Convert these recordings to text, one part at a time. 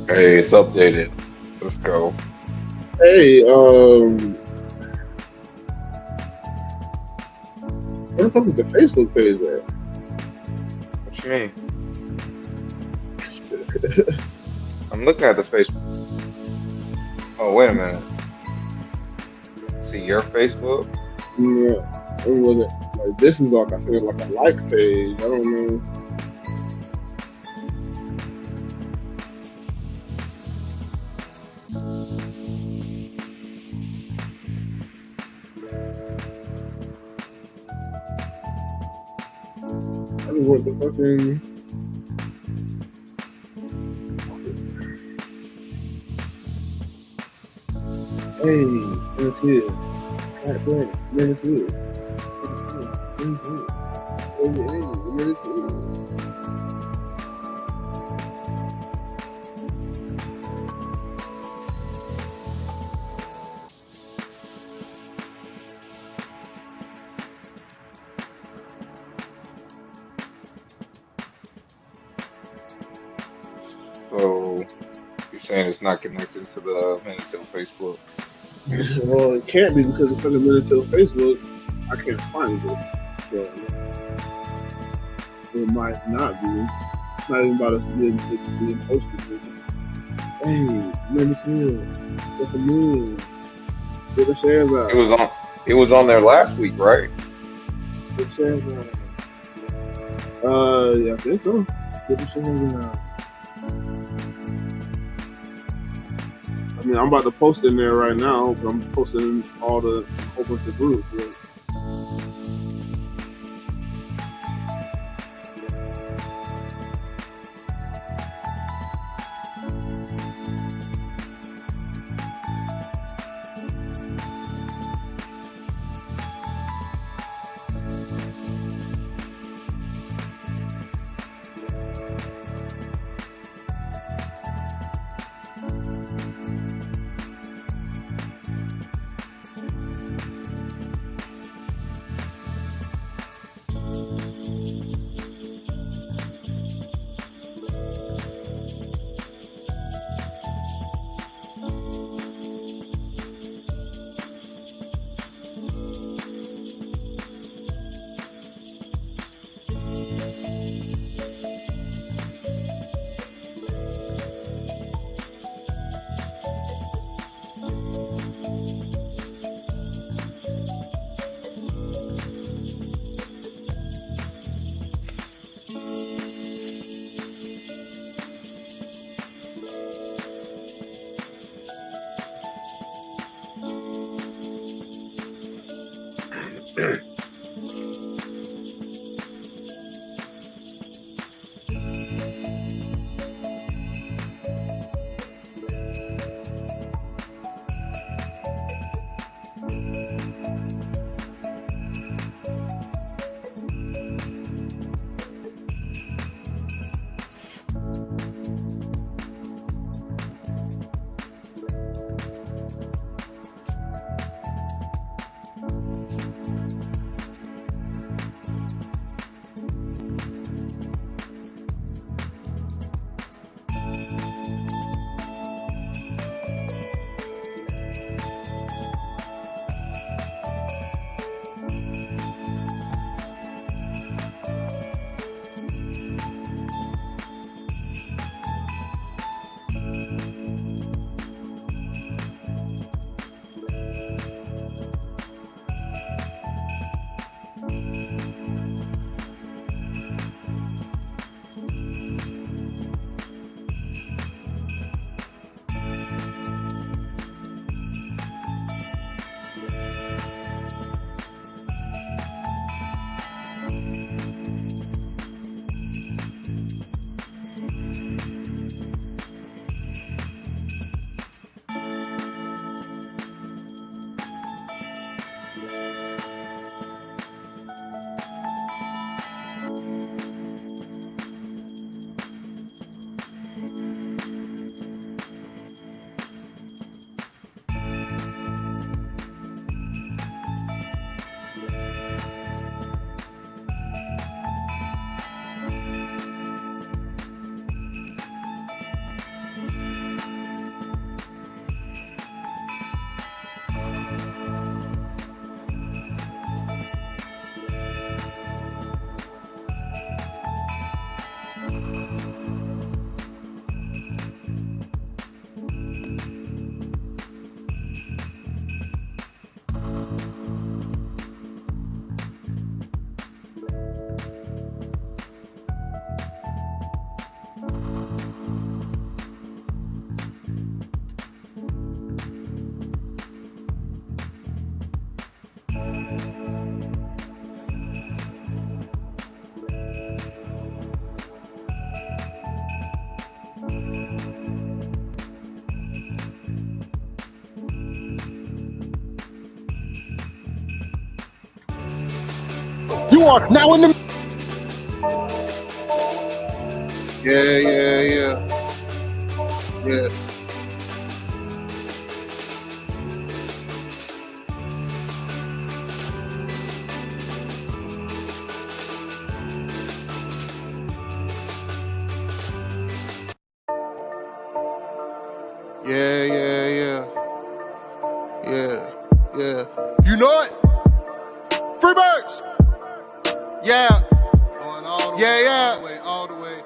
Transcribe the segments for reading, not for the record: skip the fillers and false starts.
Hey, it's updated. Let's go. Hey, where the fuck is the Facebook page at? What you mean? I'm looking at the Facebook. Oh, wait a minute. See your Facebook? Yeah, it wasn't like this is like I feel like a like page. I don't know. I just want the fucking. Hey, it's here. Right there. It's here. It's here. It's here. So you're saying it's not connected to the Minitel Facebook? Well, it can't be because it's fucking Minitel Facebook. I can't find it. So it might not be. It's not even about us being posted. Hey, Minitel, what's the moon? Get the shares out. It was on there last week, right? Get the shares out. Yeah, I think so. Get the shares out. I mean, I'm about to post in there right now, but I'm posting all the whole bunch of groups. Yeah. You are now in the. Yeah. Yeah. You know it. Freebirds. Yeah. All the way.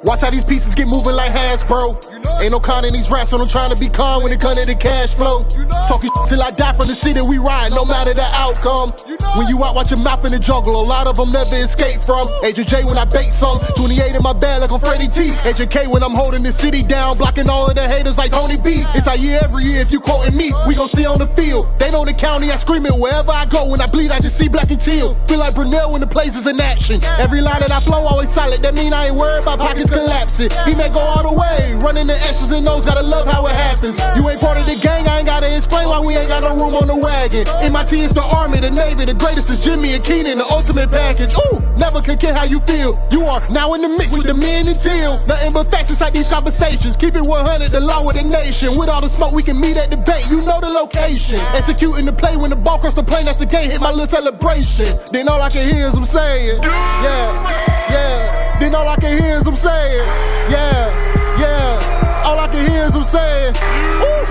Watch how these pieces get moving like Hasbro. You know ain't no con in these raps, so I'm trying to be calm when it comes to the cash flow. You know talking till I die from the city we ride, no matter the outcome. You know when you out, watch your mouth in the jungle, a lot of them never escape from. Agent J when I bait some, 28 in my bag like I'm Freddie T. Agent K when I'm holding the city down, blocking all of the haters like Tony B. It's our year every year, if you quoting me, we gon' see on the field. They know the county, I scream it wherever I go. When I bleed, I just see black and teal. Feel like Brunel when the place is in action. Every line that I flow always solid, that mean I ain't worried about pockets collapsing. He may go all the way, running the X's and O's, gotta love how it happens. You ain't part of the gang, I ain't gotta explain why we ain't got no room on the wagon. MIT is the Army, the Navy, the greatest is Jimmy and Keenan, the ultimate package. Ooh, never can care how you feel. You are now in the mix with the men and teal. Nothing but facts inside these conversations. Keep it 100, the law of the nation. With all the smoke, we can meet at the bank. You know the location. Executing the play when the ball cross the plane, that's the game. Hit my little celebration. Then all I can hear is them saying, yeah. Then all I can hear is them saying, yeah. All I can hear is them saying, ooh.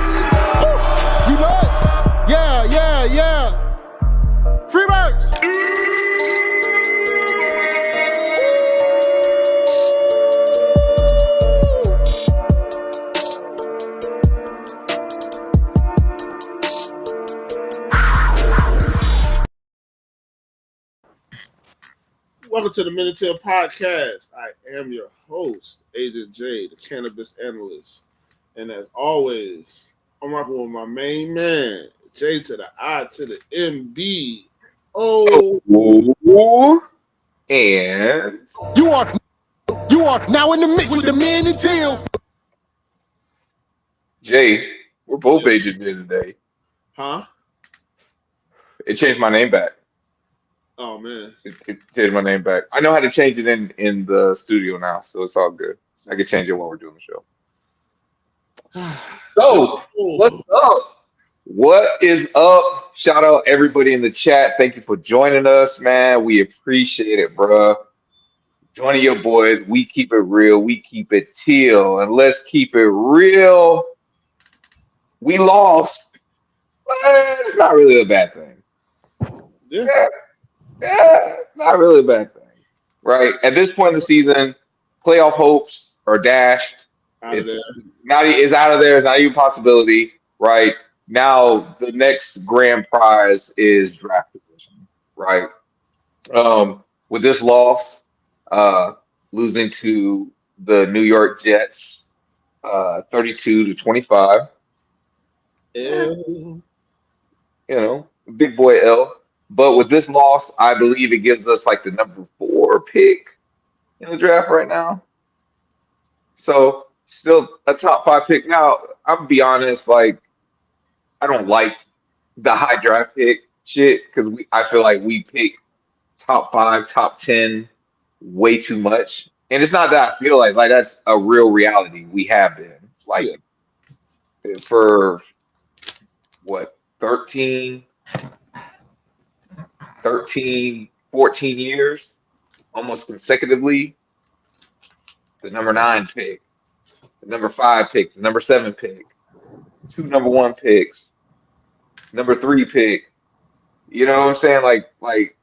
You know it? Yeah. Freebirds. Welcome to the Minute Tail Podcast. I am your host, Agent J, the cannabis analyst. And as always, I'm rocking with my main man, J to the I to the M.B. Oh, and You are now in the mix with the men and teal. Jay, we're both agents here today. Huh? It changed my name back. Oh, man. It changed my name back. I know how to change it in the studio now, so it's all good. I can change it while we're doing the show. So, what's up? What is up? Shout out everybody in the chat. Thank you for joining us, man. We appreciate it, bruh. Joining your boys. We keep it real. We keep it teal. And let's keep it real. We lost. But it's not really a bad thing. Yeah, not really a bad thing. Right? At this point in the season, playoff hopes are dashed. It's out of there. It's not even a possibility. Right? Now the next grand prize is draft position. Right? With this loss, losing to the New York Jets, 32-25. You know, big boy L. But with this loss, I believe it gives us like the number 4 pick in the draft right now. So still a top 5 pick. Now, I'll be honest, like I don't like the high draft pick shit because I feel like we pick top 5, top 10 way too much. And it's not that I feel like that's a real reality we have been. Like for what 13, 14 years, almost consecutively, the number 9 pick, the number 5 pick, the number 7 pick, 2 number 1 picks, number 3 pick. You know what I'm saying? Like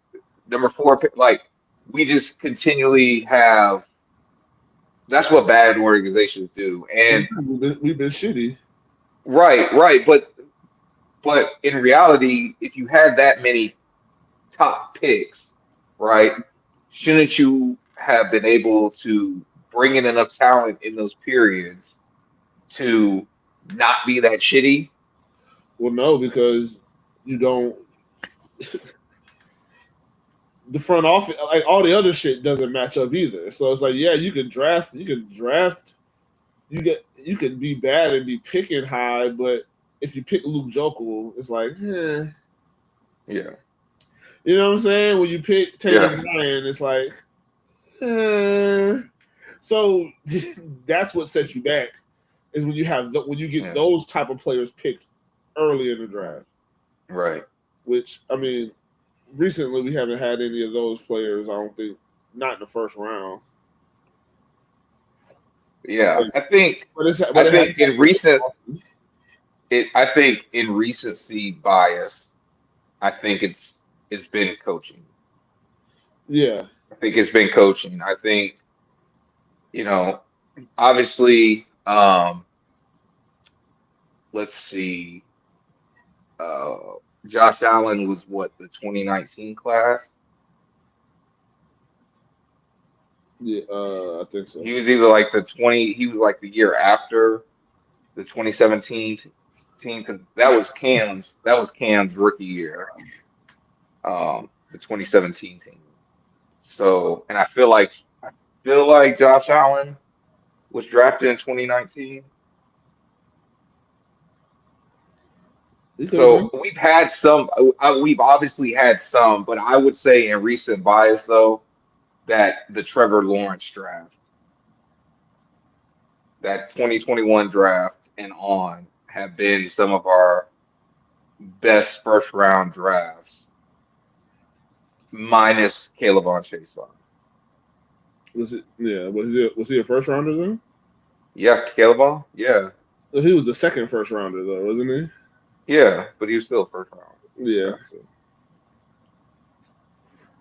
number 4 pick. Like we just continually have. That's what bad organizations do. And we've been shitty. Right. But in reality, if you had that many top picks, right, shouldn't you have been able to bring in enough talent in those periods to not be that shitty? Well, no, because you don't. the front office, like all the other shit, doesn't match up either. So it's like, yeah, you can draft, you could be bad and be picking high, but if you pick Luke Jokel, it's like, Yeah. You know what I'm saying? When you pick Taylor Yeah. Bryan, it's like, So that's what sets you back is when you get those type of players picked early in the draft. Right. Which, I mean, recently we haven't had any of those players. I don't think, not in the first round. Yeah, I think in recency bias, I think it's been coaching. Yeah. I think it's been coaching. I think, obviously, let's see, uh, Josh Allen was what, the 2019 class? Yeah, I think so. He was either like he was like the year after the 2017 team, because that was Cam's rookie year, the 2017 team. So, and I feel like Josh Allen was drafted in 2019. So we've obviously had some, but I would say in recent bias though that the Trevor Lawrence draft, that 2021 draft and on, have been some of our best first round drafts, minus Caleb on Chase. Was it? Yeah. Was he a first rounder then? Yeah, Caleb on. Yeah, He was the second first rounder though, wasn't he? yeah, but he was still first round. Yeah. So.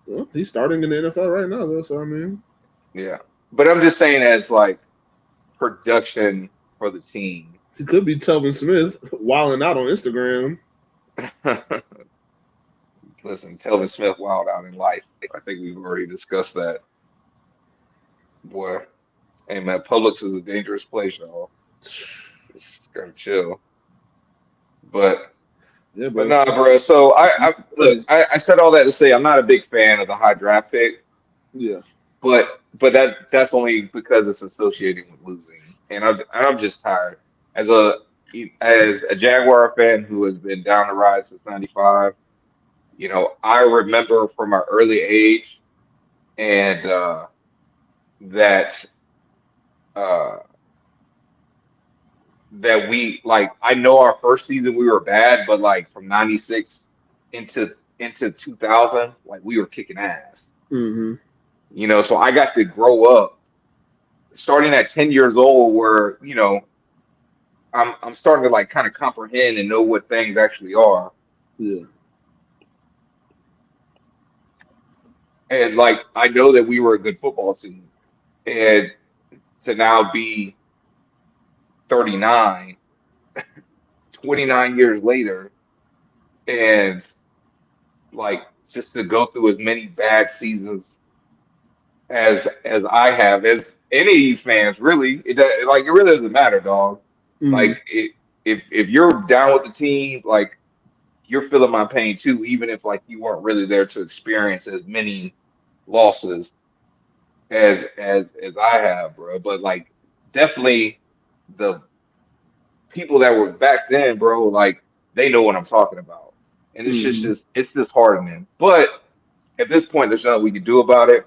Well, he's starting in the NFL right now though, so I mean. Yeah, but I'm just saying as like production for the team. He could be Telvin Smith wilding out on Instagram. Listen, Telvin Smith wild out in life. I think we've already discussed that. Boy, hey man, Publix is a dangerous place, y'all. Just gotta chill. But Yeah, but nah, bro. So I said all that to say I'm not a big fan of the high draft pick. Yeah. But that's only because it's associated with losing, and I'm just tired as a Jaguar fan who has been down the ride since '95. I remember from our early age, and that uh, that we like. I know our first season we were bad, but like from '96 into 2000, like we were kicking ass. Mm-hmm. So I got to grow up starting at 10 years old, where I'm starting to like kind of comprehend and know what things actually are. Yeah. And like I know that we were a good football team. And to now be 39, 29 years later, and like just to go through as many bad seasons as I have, as any of you fans, really, it really doesn't matter, dog. Mm-hmm. Like if you're down with the team, like you're feeling my pain too, even if like you weren't really there to experience as many losses as I have, bro. But like definitely the people that were back then, bro, like they know what I'm talking about. And it's just hardening. But at this point, there's nothing we can do about it.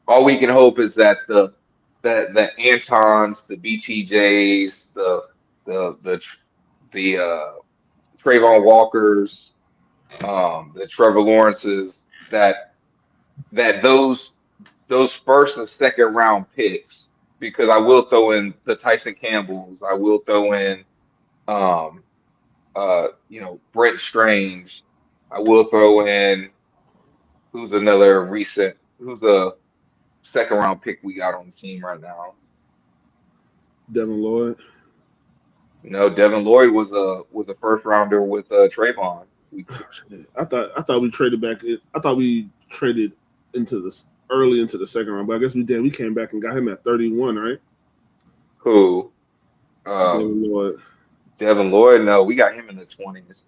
All we can hope is that the Antons, the BTJs, the Trayvon Walkers, the Trevor Lawrences, that those first and second round picks, because I will throw in the Tyson Campbells, I will throw in um Brent Strange, I will throw in who's a second round pick we got on the team right now. Devin Lloyd. No, Devin Lloyd was a first rounder with Trayvon. I thought we traded back. I thought we traded into this early into the second round, but I guess we did. We came back and got him at 31, right? Who? Devin Lloyd. Devin Lloyd. No, we got him in the 20s.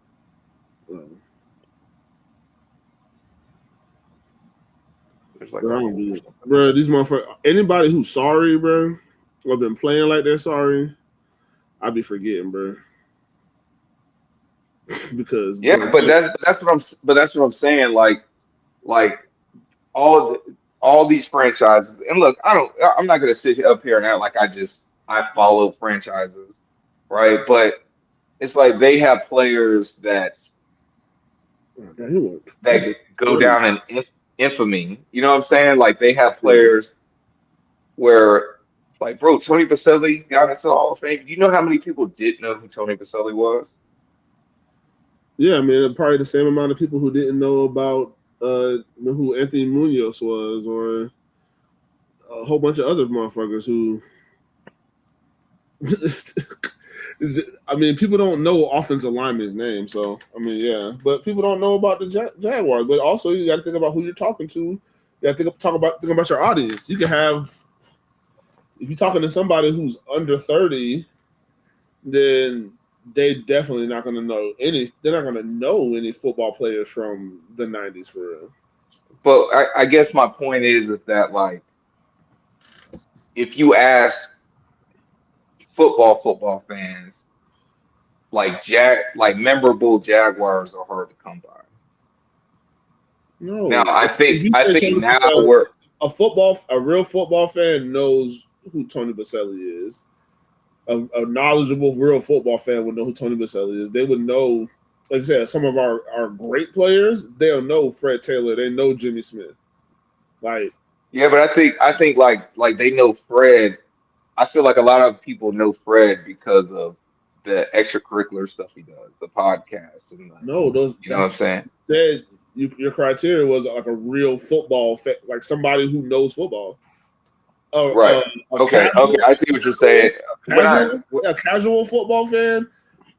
There's like a Bro, hole or something. bro, these motherfuckers. Anybody who's sorry, bro, or been playing like they're sorry, I be forgetting, bro. Because, Yeah, bro, but that's what I'm saying. Like all these franchises. And look, I'm not gonna sit up here and act like I follow franchises, right? But it's like they have players he went that go crazy. down in infamy. You know what I'm saying? Like they have players where, like, bro, Tony Baselli got into the Hall of Fame. You know how many people didn't know who Tony Baselli was? Yeah, I mean, probably the same amount of people who didn't know about who Anthony Munoz was, or a whole bunch of other motherfuckers who. I mean, people don't know offensive lineman's name, so I mean, yeah, but people don't know about the Jaguars. But also, you got to think about who you're talking to. You got to think about your audience. You can have, if you're talking to somebody who's under 30, then they definitely not going to know any. They're not going to know any football players from the '90s for real. But I guess my point is that, like, if you ask football fans, like memorable Jaguars are hard to come by. Now No, if you I say think Tony now Baselli, we're a real football fan knows who Tony Baselli is. A knowledgeable real football fan would know who Tony Baselli is. They would know, like I said, some of our great players. They'll know Fred Taylor. They know Jimmy Smith. Like, yeah, but I think like they know Fred. I feel like a lot of people know Fred because of the extracurricular stuff he does, the podcasts and no, those you know what I'm that's saying? said. Your criteria was like a real football fan, like somebody who knows football. Right. A Okay, I see what you're saying. When I a casual football fan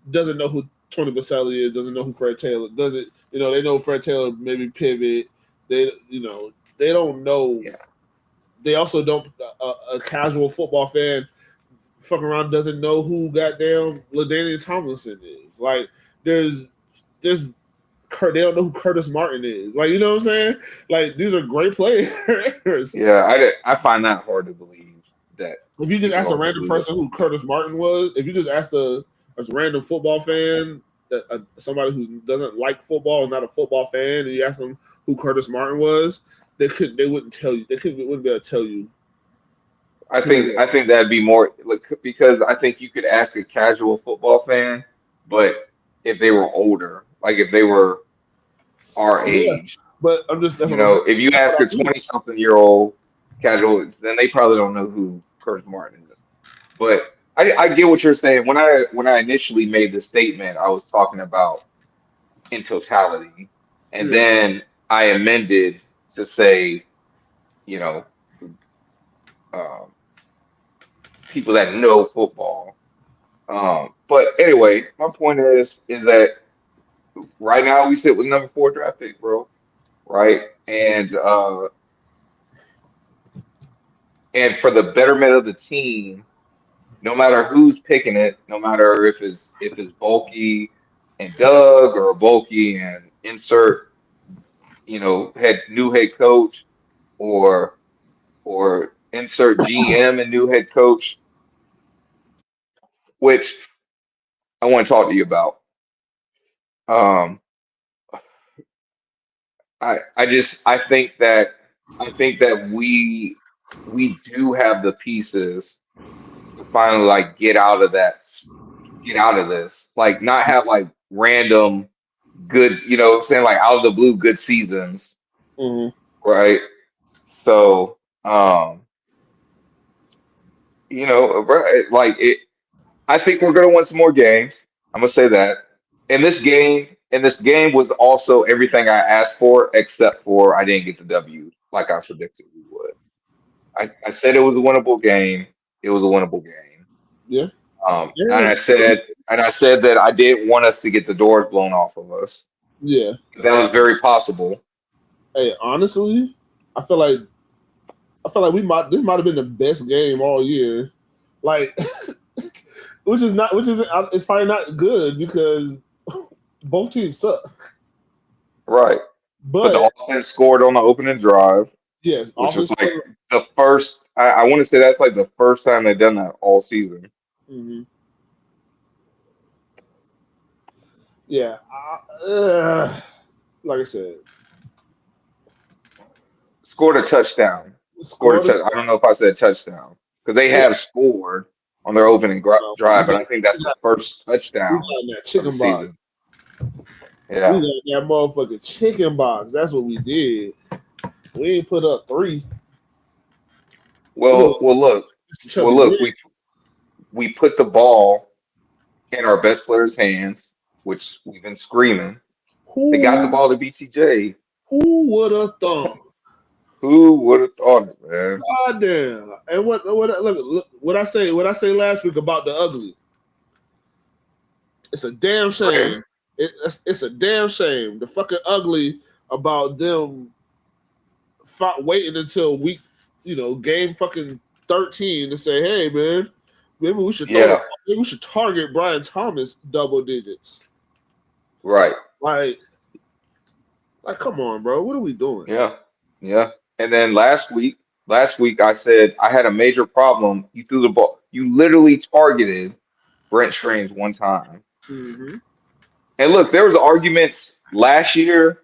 doesn't know who Tony Baselli is, doesn't know who Fred Taylor doesn't. They know Fred Taylor maybe pivot. They don't know. yeah. They also don't. A casual football fan fucking around doesn't know who goddamn LaDainian Tomlinson is. Like there's they don't know who Curtis Martin is. Like, you know what I'm saying? Like, these are great players. Yeah, I find that hard to believe that If you just people ask a don't random believe it. person who Curtis Martin was, if you just ask a random football fan, somebody who doesn't like football, not a football fan, and you ask them who Curtis Martin was, they wouldn't tell you. Wouldn't be able to tell you. I think that'd be more like because I think you could ask a casual football fan, but if they were older, like if they were our Yeah, age, but that's you what I'm saying. know, if you That's ask what a I mean. 20-something-year-old casual, then they probably don't know who Curtis Martin is. But I get what you're saying. When I initially made the statement, I was talking about in totality, and Yeah. then I amended to say, you know, um, people that know football. But anyway, my point is that right now we sit with number 4 draft pick, bro. Right, and for the betterment of the team, no matter who's picking it, no matter if it's Bulky and Doug or Bulky and insert, new head coach or insert GM and new head coach, which I want to talk to you about. Um, I think that we do have the pieces to finally like get out of this, like not have like random good, you know what I'm saying, like out of the blue good seasons, Mm-hmm. right? So, right, like it, I think we're gonna win some more games. I'm gonna say that. And this game was also everything I asked for, except for I didn't get the W like I predicted we would. I said it was a winnable game. It was a winnable game. Yeah. And Yeah. I said that I didn't want us to get the doors blown off of us. Yeah. That was very possible. Hey, honestly, I feel like this might have been the best game all year. Like, it's probably not good because both teams suck. Right. But the But offense scored on the opening drive. Yes, which was offense. like the first. I want to say that's like the first time they've done that all season. Mm-hmm. Yeah. Like I said, Scored a touchdown. Scored a scored. touch. I don't know if I said touchdown because they Yeah. have scored on their opening drive, but I think that's We the first touchdown got that of the chicken box. season. We Yeah. got that motherfucking chicken box. That's what we did. We ain't put up 3. Well, look. Well, Chubby's look. We put the ball in our best player's hands, which we've been screaming. They got the Who ball to BTJ. would have thought? Who would have thought it, man? God damn. And look what I say last week about the ugly. It's a damn shame. It's a damn shame. The fucking ugly about them waiting until week, game fucking 13 to say, hey man, maybe we should Yeah. maybe we should target Brian Thomas double digits. Right. Like come on, bro. What are we doing? Yeah. Yeah. And then last week I said I had a major problem. You threw the ball. You literally targeted Brent Strange one time. Mm-hmm. And look, there was arguments last year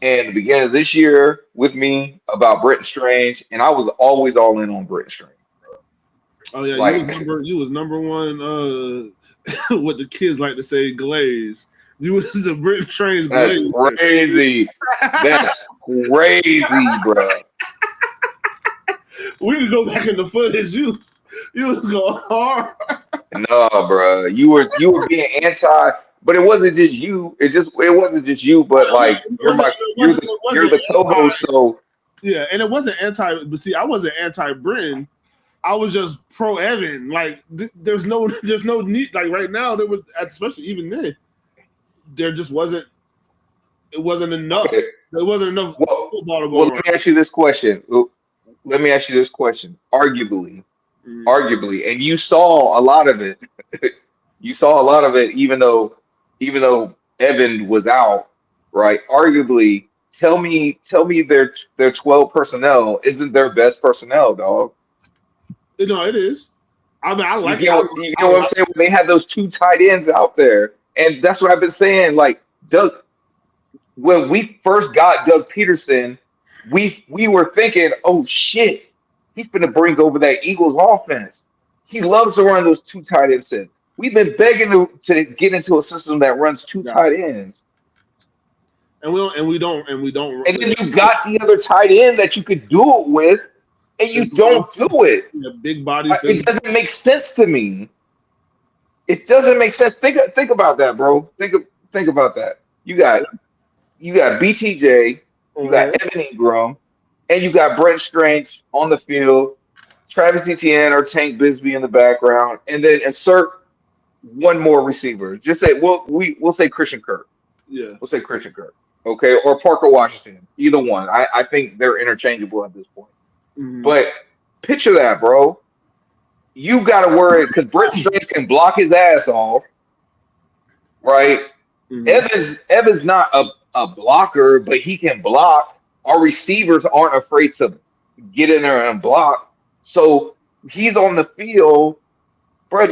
and the beginning of this year with me about Brent Strange, and I was always all in on Brent Strange. Oh yeah, Like, you was number one. What the kids like to say, glaze. You was the Brent Strange that's glaze. crazy. That's crazy, bro. We can go back in the footage. You was going hard. No, bro. You were being anti, but it wasn't just you. It wasn't just you, but like you're the co-host, so yeah, and it wasn't anti. But see, I wasn't anti Britain. I was just pro Evan. Like there's no need. Like right now, there was, especially even then, there just wasn't. It wasn't enough. okay. There wasn't enough football to go Well, around. let me ask you this question. Arguably, and you saw a lot of it. You saw a lot of it, even though Evan was out, right? Arguably, tell me their 12 personnel isn't their best personnel, dog. No, it is. I mean, I like you get what I'm saying? When they had those 2 tight ends out there, and that's what I've been saying. Like Doug, when we first got Doug Peterson, we were thinking, oh shit, he's gonna bring over that Eagles offense. He loves to run those 2 tight ends in. We've been begging to get into a system that runs 2 tight ends. And we don't. And then you got the other tight end that you could do it with, and you don't do it. Big body. It doesn't make sense to me. It doesn't make sense. Think about that, bro. Think about that. You got BTJ, you got Evan Ingram, and you got Brent Strange on the field, Travis Etienne or Tank Bisbee in the background, and then insert one more receiver. Just say we'll say Christian Kirk. Yeah. We'll say Christian Kirk. Okay, or Parker Washington. Either one. I think they're interchangeable at this point. Mm-hmm. But picture that, bro. You got to worry because Brent Strange can block his ass off, right? Mm-hmm. Evans not a blocker, but he can block. Our receivers aren't afraid to get in there and block. So he's on the field, bro.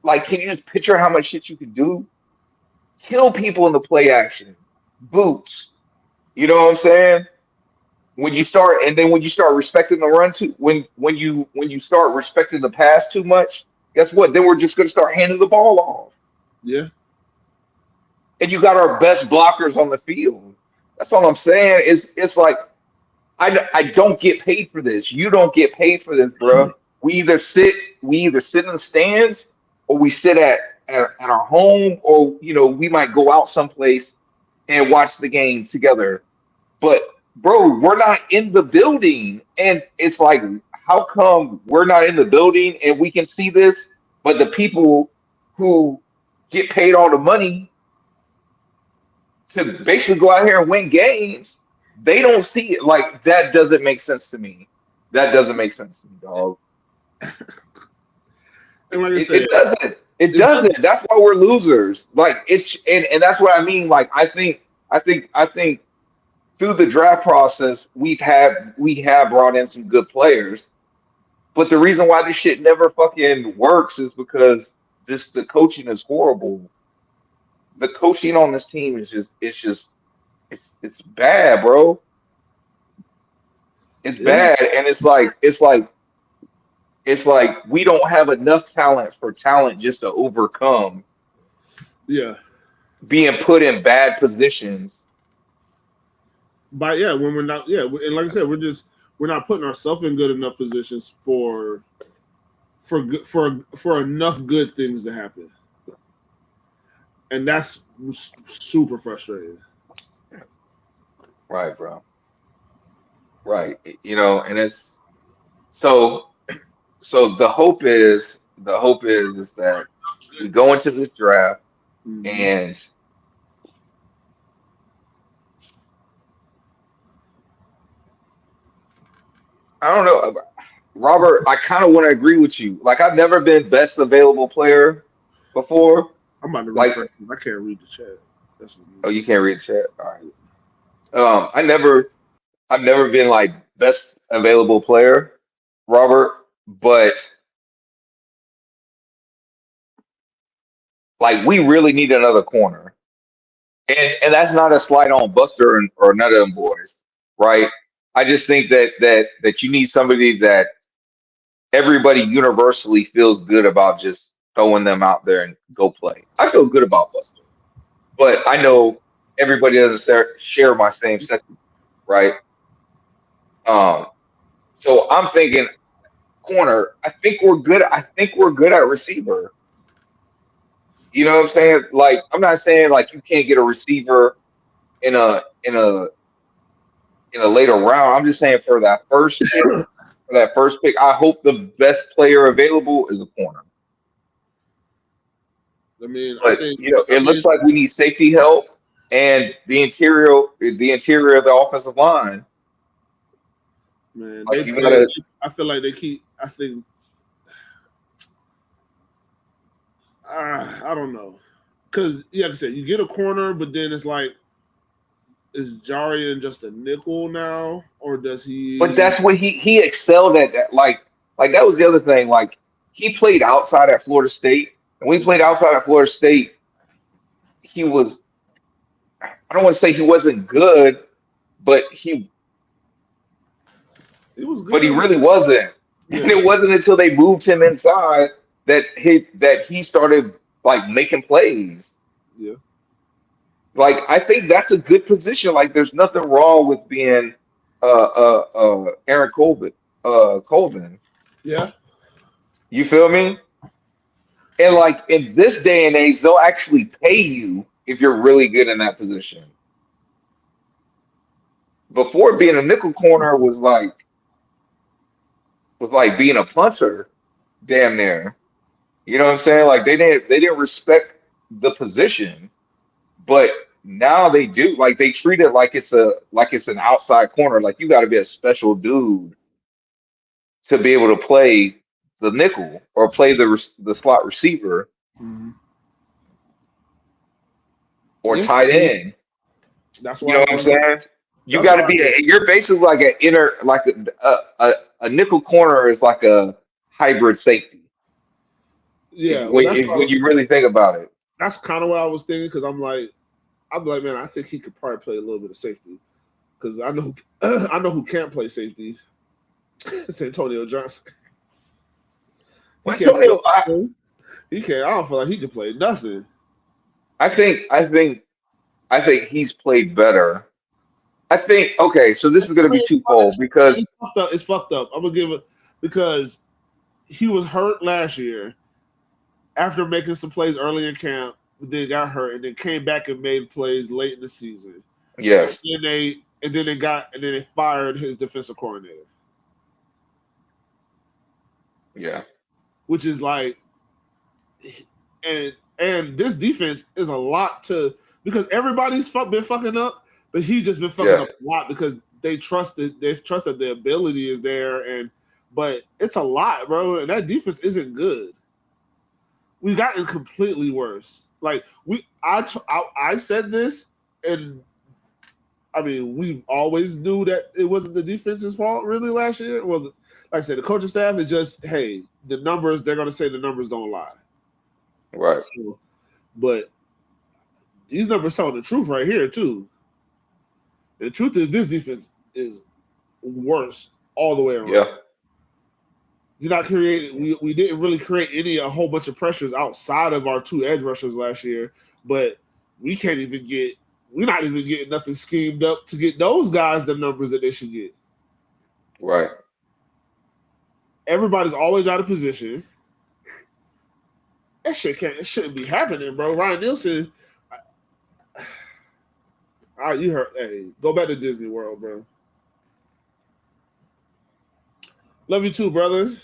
Like, can you just picture how much shit you can do? Kill people in the play action, boots. You know what I'm saying? When you start respecting the run when you start respecting the pass too much, guess what? Then we're just gonna start handing the ball off. Yeah. And you got our best blockers on the field. That's all I'm saying. It's like I don't get paid for this. You don't get paid for this, bro. We either sit in the stands or we sit at our home, or we might go out someplace and watch the game together. But bro, we're not in the building, and it's like, how come we're not in the building and we can see this, but the people who get paid all the money to basically go out here and win games, they don't see it? Like, that doesn't make sense to me. That doesn't make sense to me, dog. And like I said, it doesn't. That's why we're losers. Like, and that's what I mean. Like, I think through the draft process, we have brought in some good players. But the reason why this shit never fucking works is because just the coaching is horrible. The coaching on this team is it's bad, bro. It's Yeah. bad, and it's like we don't have enough talent for talent just to overcome Yeah. being put in bad positions. But yeah, when we're not, yeah, and like I said, we're not putting ourselves in good enough positions for enough good things to happen, and that's super frustrating. Right, bro. Right. You know, and it's so the hope is that we go into this draft Mm-hmm. and I don't know, Robert, I kind of want to agree with you. Like I've never been best available player before. I'm about to Like, refresh because I can't read the chat. That's what oh, you can't read the chat. All right. I've never been like best available player, Robert, but like we really need another corner. And that's not a slight on Buster or none of them boys, right? I just think that you need somebody that everybody universally feels good about just throwing them out there and go play. I feel good about Buster, but I know everybody doesn't share my same sentiment, right? Um, so I'm thinking corner. I think we're good. I think we're good at receiver. You know what I'm saying? Like I'm not saying like you can't get a receiver in a later round. I'm just saying for that first pick, I hope the best player available is a corner. I mean, But you know, it looks like we need safety help and the interior of the offensive line. man, Like you gotta, I feel like they keep. I think I don't know, because yeah, like I said, you get a corner, but then it's like, is Jarian just a nickel now, or does but he? that's what he excelled at. That. Like that was the other thing. Like he played outside at Florida State, and when he played outside at Florida State, he was. I don't want to say he wasn't good, but He was he good. really wasn't. And Yeah, it wasn't until they moved him inside that he started like making plays. yeah, Like I think that's a good position. Like there's nothing wrong with being Aaron Colvin. yeah. You feel me? And like in this day and age, they'll actually pay you if you're really good in that position. Before being a nickel corner was like being a punter, damn near. You know what I'm saying? Like they didn't respect the position, but now they do. Like they treat it like it's an outside corner. Like you got to be a special dude to be able to play the nickel or play the slot receiver Mm-hmm. or Yeah. tight end. That's You why. know what I'm saying? You That's got to why. be you're basically like an inner like a nickel corner is like a hybrid safety Yeah. Well, when you really think about it. that's kind of what I was thinking because I'm like, man, I think he could probably play a little bit of safety because I know I know who can't play safety. It's Antonio Johnson. He can't play. Antonio, He can't. I don't feel like he can play nothing. I think I think I think he's played better. I think okay, so this is going to be twofold because It's fucked up. It's fucked up. I'm gonna give it because he was hurt last year after making some plays early in camp, then got hurt, and then came back and made plays late in the season. yes, And then they fired his defensive coordinator, yeah, which is like, and this defense is a lot to because everybody's been fucking up, but he just been fucking yeah, up a lot because they've trusted the ability is there, and but it's a lot, bro, and that defense isn't good. We've gotten completely worse. Like I said this, and I mean, we always knew that it wasn't the defense's fault really last year. It wasn't, like I said, the coaching staff is just, hey, the numbers, they're going to say the numbers don't lie. Right. So, but these numbers tell the truth right here, too. And the truth is this defense is worse all the way around. Yeah. You're not creating. We didn't really create a whole bunch of pressures outside of our 2 edge rushers last year, but we can't even get. We're not even getting nothing schemed up to get those guys the numbers that they should get. Right. Everybody's always out of position. That shit can't. It shouldn't be happening, bro. Ryan Nielsen. You heard? Hey, go back to Disney World, bro. Love you too, brother.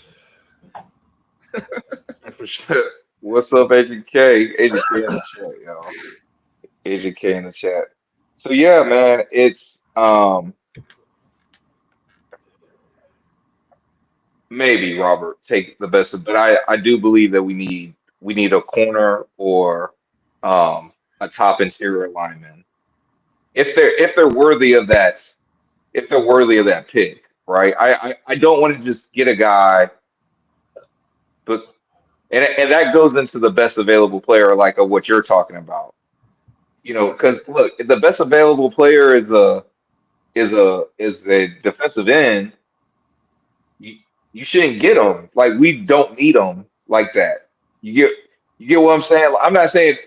For sure. What's up, Agent K? Agent K in the chat, yo. Agent K in the chat. So yeah, man, it's maybe Robert take the best of, but I do believe that we need a corner or a top interior lineman if they're worthy of that pick, right? I don't want to just get a guy, but and that goes into the best available player, like of what you're talking about. You know, because look, if the best available player is a defensive end, you shouldn't get them. Like we don't need them like that. You get what I'm saying? I'm not saying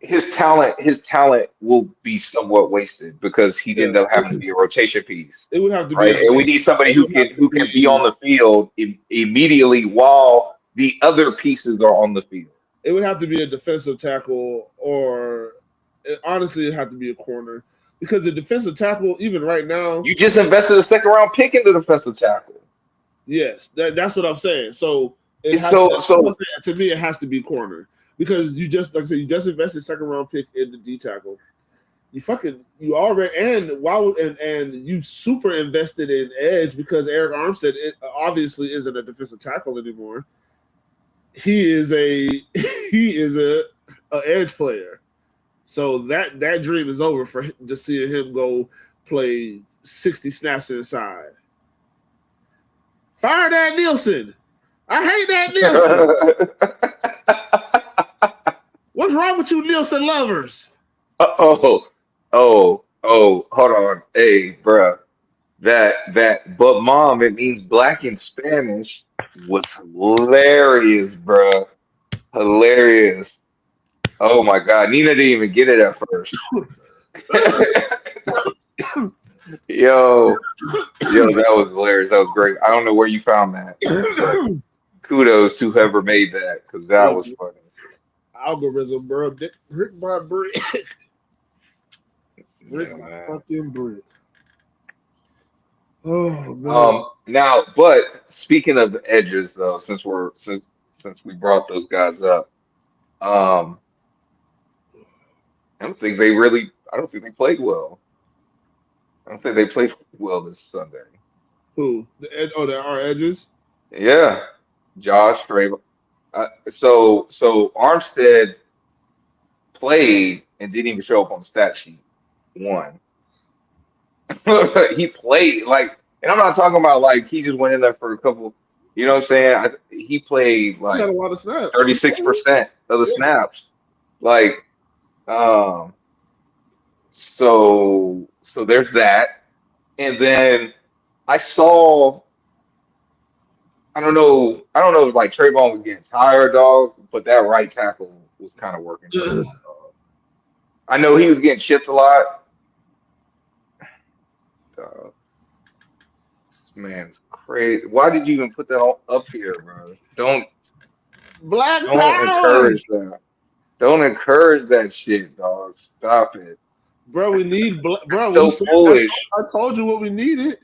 his talent will be somewhat wasted because he ended up having to be a rotation piece, It would have to be right? And we need somebody who can be on the field immediately while the other pieces are on the field. It would have to be a defensive tackle, or honestly, it'd have to be a corner because the defensive tackle, even right now, You just invested a second round pick in the defensive tackle. yes, that's what I'm saying. So to me, it has to be corner because you just like I said, you just invested second round pick in the D tackle. You already and you super invested in edge because Eric Armstead obviously isn't a defensive tackle anymore. He is a edge player. So that dream is over for just seeing him go play 60 snaps inside. Fire that Nielsen. I hate that Nielsen. What's wrong with you Nielsen lovers? Hold on. Hey, bruh. But mom, it means black in Spanish was hilarious, bruh. Hilarious. Oh my God. Nina didn't even get it at first. Yo, that was hilarious. That was great. I don't know where you found that. Kudos to whoever made that because that was funny. Algorithm, bro. Brick by brick. Brick Yeah, by man. fucking brick. Oh man. Now, but speaking of the edges, though, since we brought those guys up, I don't think they played well. I don't think they played well this Sunday. Who? There are edges. Yeah, Josh Trayvon. So Armstead played and didn't even show up on the stat sheet. One. He played and I'm not talking about like he just went in there for a couple. You know what I'm saying? He played He like had a lot of snaps. 36% of the snaps. Like, so there's that. And then I saw, I don't know if like Trayvon was getting tired, dog, but that right tackle was kind of working. I know he was getting shipped a lot. This man's crazy. Why did you even put that up here, bro? Don't encourage that. Don't encourage that shit, dog. Stop it. Bro, we need bro. So foolish. I told you what we needed.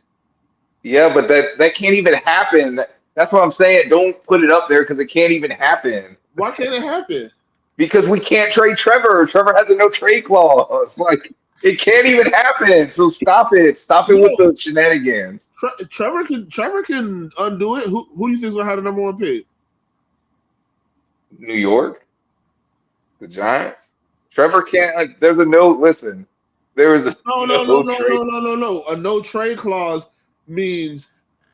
Yeah, but that can't even happen. That's what I'm saying. Don't put it up there because it can't even happen. Why can't it happen? Because we can't trade Trevor. Trevor has a no trade clause. Like it can't even happen. So stop it. Stop it with the shenanigans. Trevor can undo it. Who do you think is gonna have the number 1 pick? New York, the Giants. Trevor can't. There's a no. Listen, There is No. trade. A no trade clause means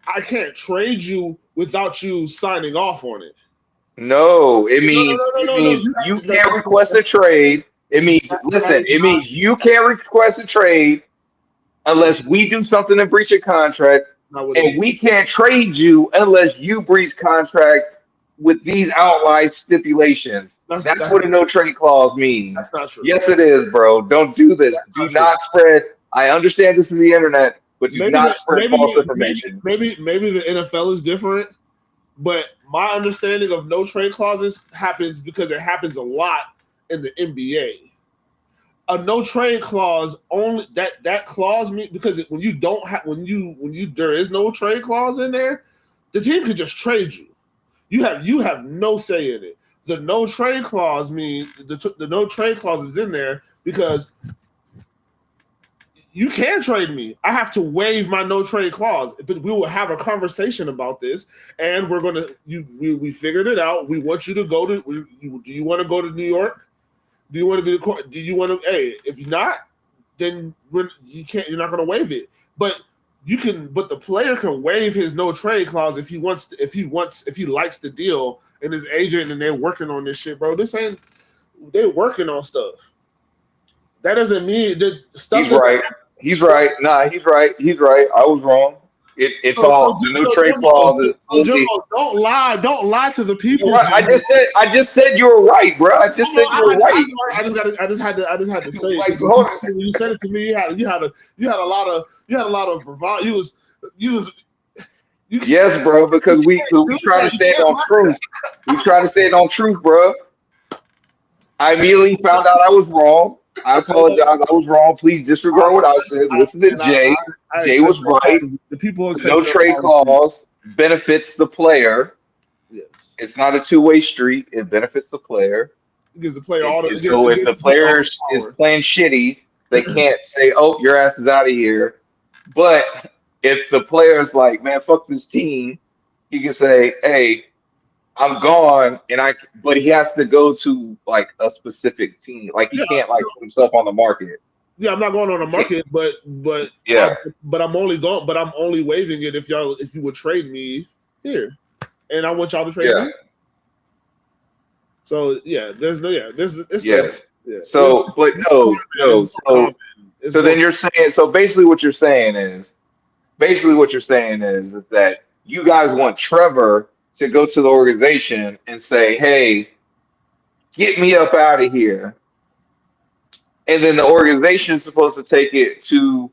I can't trade you without you signing off on it. No, it means No. you can't request a trade. It means listen, it means you can't request a trade unless we do something to breach a contract, Not what it and means. we can't trade you unless you breach contract with these outlined stipulations. That's what a no trade clause means. That's not true. Yes, it is, bro. Don't do this. That's Do not true. not spread. I understand this is the internet, but do Maybe not spread false information. maybe the NFL is different, but my understanding of no trade clauses happens because it happens a lot in the NBA. A no trade clause only that clause means because when you don't have when you there is no trade clause in there, the team can just trade you. You have no say in it. The no trade clause means the no trade clause is in there because you can trade me. I have to waive my no trade clause, but we will have a conversation about this, and we're gonna we figured it out. We want you to go to. Do you want to go to New York? Do you want to be the court? Do you want to? Hey, if you're not, then you can't. You're not going to waive it. But you can. But the player can waive his no trade clause if he wants. If he likes the deal and his agent and they're working on this shit, bro. This ain't. They're working on stuff. That doesn't mean that stuff. He's right. He's right. Nah, he's right. He's right. I was wrong. It's all the no trade clause is only. Don't lie to the people. Right. I just said you were right, bro. I just said you were right. I just had to say like, it. When you said it to me, you had a lot of bravado. Yes, bro, because we try to stand on truth. We try to stand on truth, bro. I immediately found out I was wrong. I apologize. I was wrong. Please disregard what I said. Listen to Jay. Jay was right. The people no trade clause benefits the player. Yes. It's not a two-way street. It benefits the player. It gives the player all the. So if the player is playing shitty, they can't say, "Oh, your ass is out of here." But if the player's like, "Man, fuck this team," he can say, "Hey, I'm gone," but he has to go to like a specific team. Like he can't like put himself on the market. Yeah, I'm not going on the market, but yeah, but I'm only going, but I'm only waiving it if you would trade me here, and I want y'all to trade me. So yes. So, but no. So then you're saying. So basically, what you're saying is that you guys want Trevor to go to the organization and say, "Hey, get me up out of here," and then the organization is supposed to take it to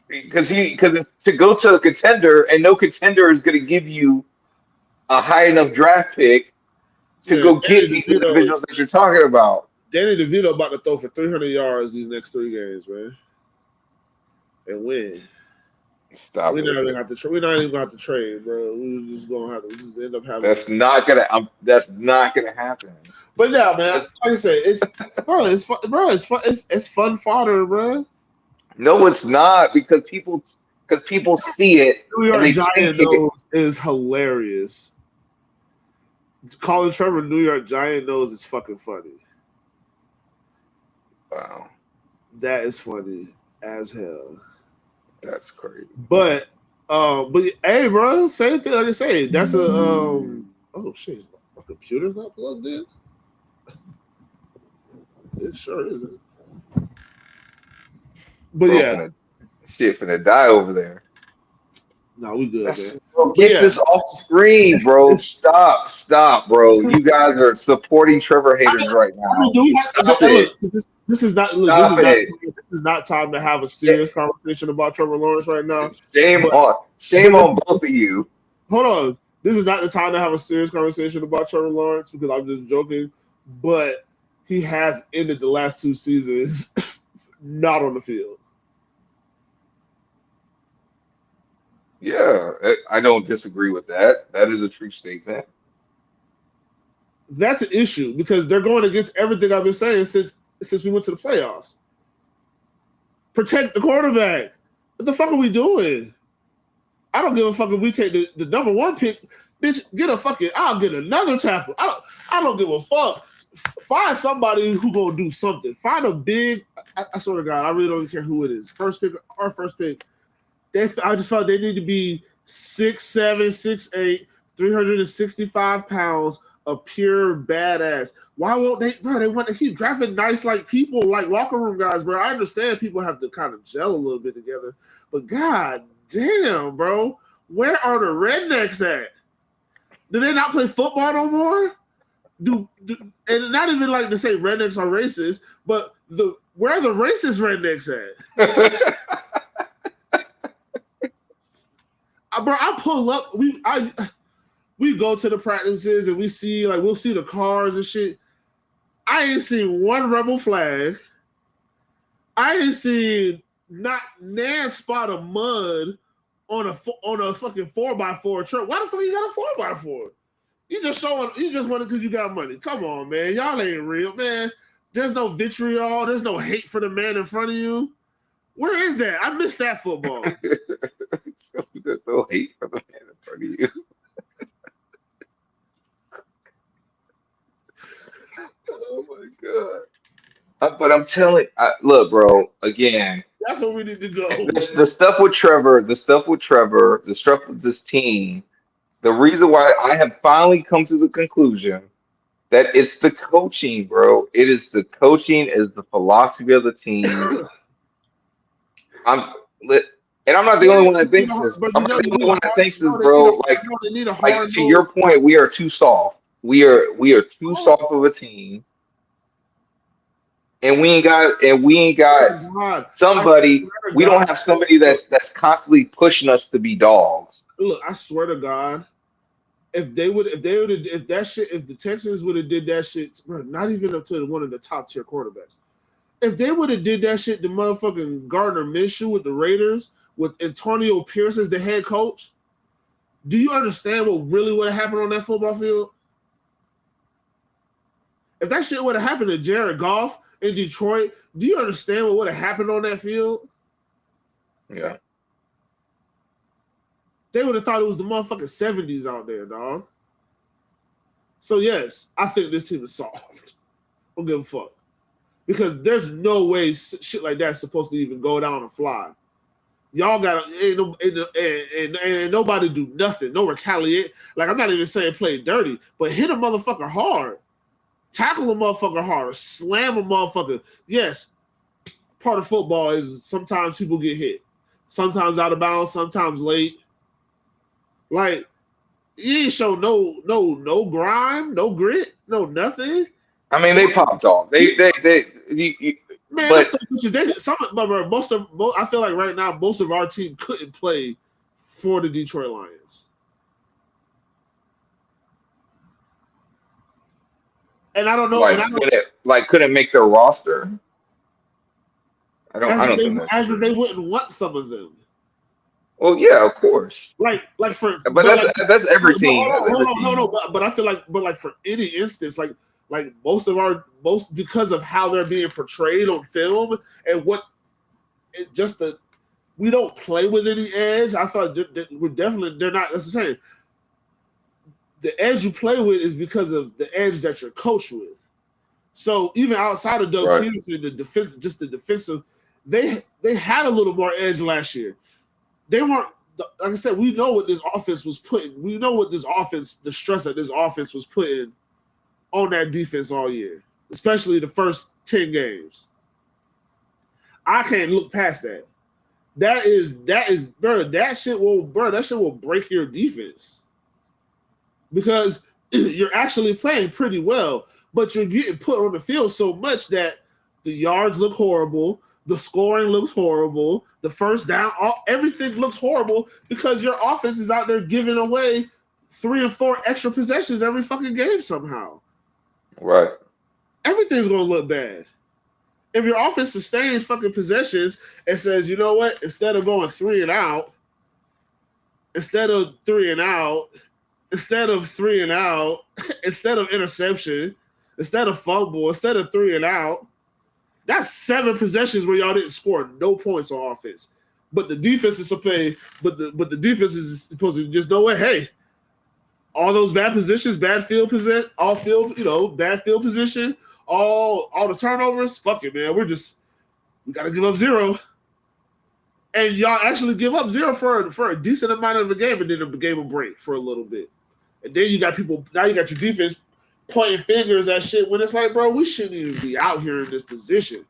because it's to go to a contender, and no contender is going to give you a high enough draft pick to go get these individuals that you're talking about. Danny DeVito about to throw for 300 yards these next 3 games, man, and win. Stop. We're not even going to have to trade, bro. We're just going to have to just end up having. That's not gonna happen. But yeah, man. Like I said, it's fun fodder, bro. No, it's not because people see it. New York Giant is hilarious. Calling Trevor New York Giant nose is fucking funny. Wow, that is funny as hell. That's crazy. But hey, bro, same thing. Like I say, that's a oh shit, my computer's not plugged in. It sure isn't. But yeah, shit finna die over there. No, we good, man. Bro, get this off screen, bro. Stop, bro. You guys are supporting Trevor haters right now. This is not time to have a serious conversation about Trevor Lawrence right now. Shame on both of you. Hold on. This is not the time to have a serious conversation about Trevor Lawrence because I'm just joking. But he has ended the last 2 seasons not on the field. Yeah, I don't disagree with that. That is a true statement. That's an issue because they're going against everything I've been saying since we went to the playoffs. Protect the quarterback. What the fuck are we doing? I don't give a fuck if we take the number 1 pick. Bitch, get a fucking. I'll get another tackle. I don't give a fuck. find somebody who gonna do something. Find a big. I swear to God, I really don't care who it is. First pick. I just felt they need to be 6'7", 6'8", 365 pounds, a pure badass. Why won't they, bro? They want to keep drafting nice like people, like locker room guys, bro. I understand people have to kind of gel a little bit together, but god damn, bro, where are the rednecks at? Do they not play football no more? And not even like to say rednecks are racist, but where are the racist rednecks at? Bro, I pull up. We go to the practices and we'll see the cars and shit. I ain't seen one rebel flag. I ain't seen not nan spot of mud on a fucking 4x4 truck. Why the fuck you got a 4x4? You just want it because you got money. Come on, man. Y'all ain't real, man. There's no vitriol. There's no hate for the man in front of you. Where is that? I missed that football. There's no hate for the man in front of you. Oh my god! But I'm telling, look, bro. Again, that's where we need to go. The stuff with Trevor, the stuff with this team. The reason why I have finally come to the conclusion that it's the coaching, bro. It is the coaching, is the philosophy of the team. And I'm not the only one that thinks this. I'm not the only one that thinks this, bro. Like to your point, we are too soft. We are too soft of a team, and we ain't got somebody. We don't have somebody that's constantly pushing us to be dogs. Look, I swear to God, if the Texans would have did that shit, bro, not even up to one of the top tier quarterbacks. If they would have did that shit to motherfucking Gardner Minshew with the Raiders, with Antonio Pierce as the head coach, do you understand what really would have happened on that football field? If that shit would have happened to Jared Goff in Detroit, do you understand what would have happened on that field? Yeah. They would have thought it was the motherfucking 70s out there, dog. So, yes, I think this team is soft. I don't give a fuck. Because there's no way shit like that's supposed to even go down and fly. Y'all got and nobody do nothing, no retaliate. Like, I'm not even saying play dirty, but hit a motherfucker hard. Tackle a motherfucker hard. Slam a motherfucker. Yes, part of football is sometimes people get hit. Sometimes out of bounds, sometimes late. Like, you ain't show no grime, no grit, no nothing. I mean, they popped off. Man, but I feel like right now most of our team couldn't play for the Detroit Lions, and I don't know. Couldn't make their roster. I don't think that's as true. if they wouldn't want some of them. Well, yeah, of course. But that's every team. But I feel like for any instance, like most because of how they're being portrayed on film and we don't play with any edge. I thought they're not. That's what I'm saying. The edge you play with is because of the edge that you're coached with. So even outside of Doug Peterson, the defensive, they had a little more edge last year. They weren't, like I said, we know what this offense was putting. We know what the stress that this offense was putting on that defense all year, especially the first 10 games. I can't look past that. That shit will break your defense because you're actually playing pretty well, but you're getting put on the field so much that the yards look horrible. The scoring looks horrible. The first down, everything looks horrible because your offense is out there giving away 3 or 4 extra possessions every fucking game somehow. Right. Everything's going to look bad. If your offense sustains fucking possessions and says, you know what, instead of going 3 and out, instead of interception, instead of fumble, instead of 3 and out, that's 7 possessions where y'all didn't score no points on offense. But the defense is supposed to just know what, hey, all those bad positions, bad field position, all field, bad field position, all the turnovers. Fuck it, man. We gotta give up 0. And y'all actually give up 0 for a decent amount of the game, and then the game will break for a little bit. And then you got your defense pointing fingers at shit when it's like, bro, we shouldn't even be out here in this position.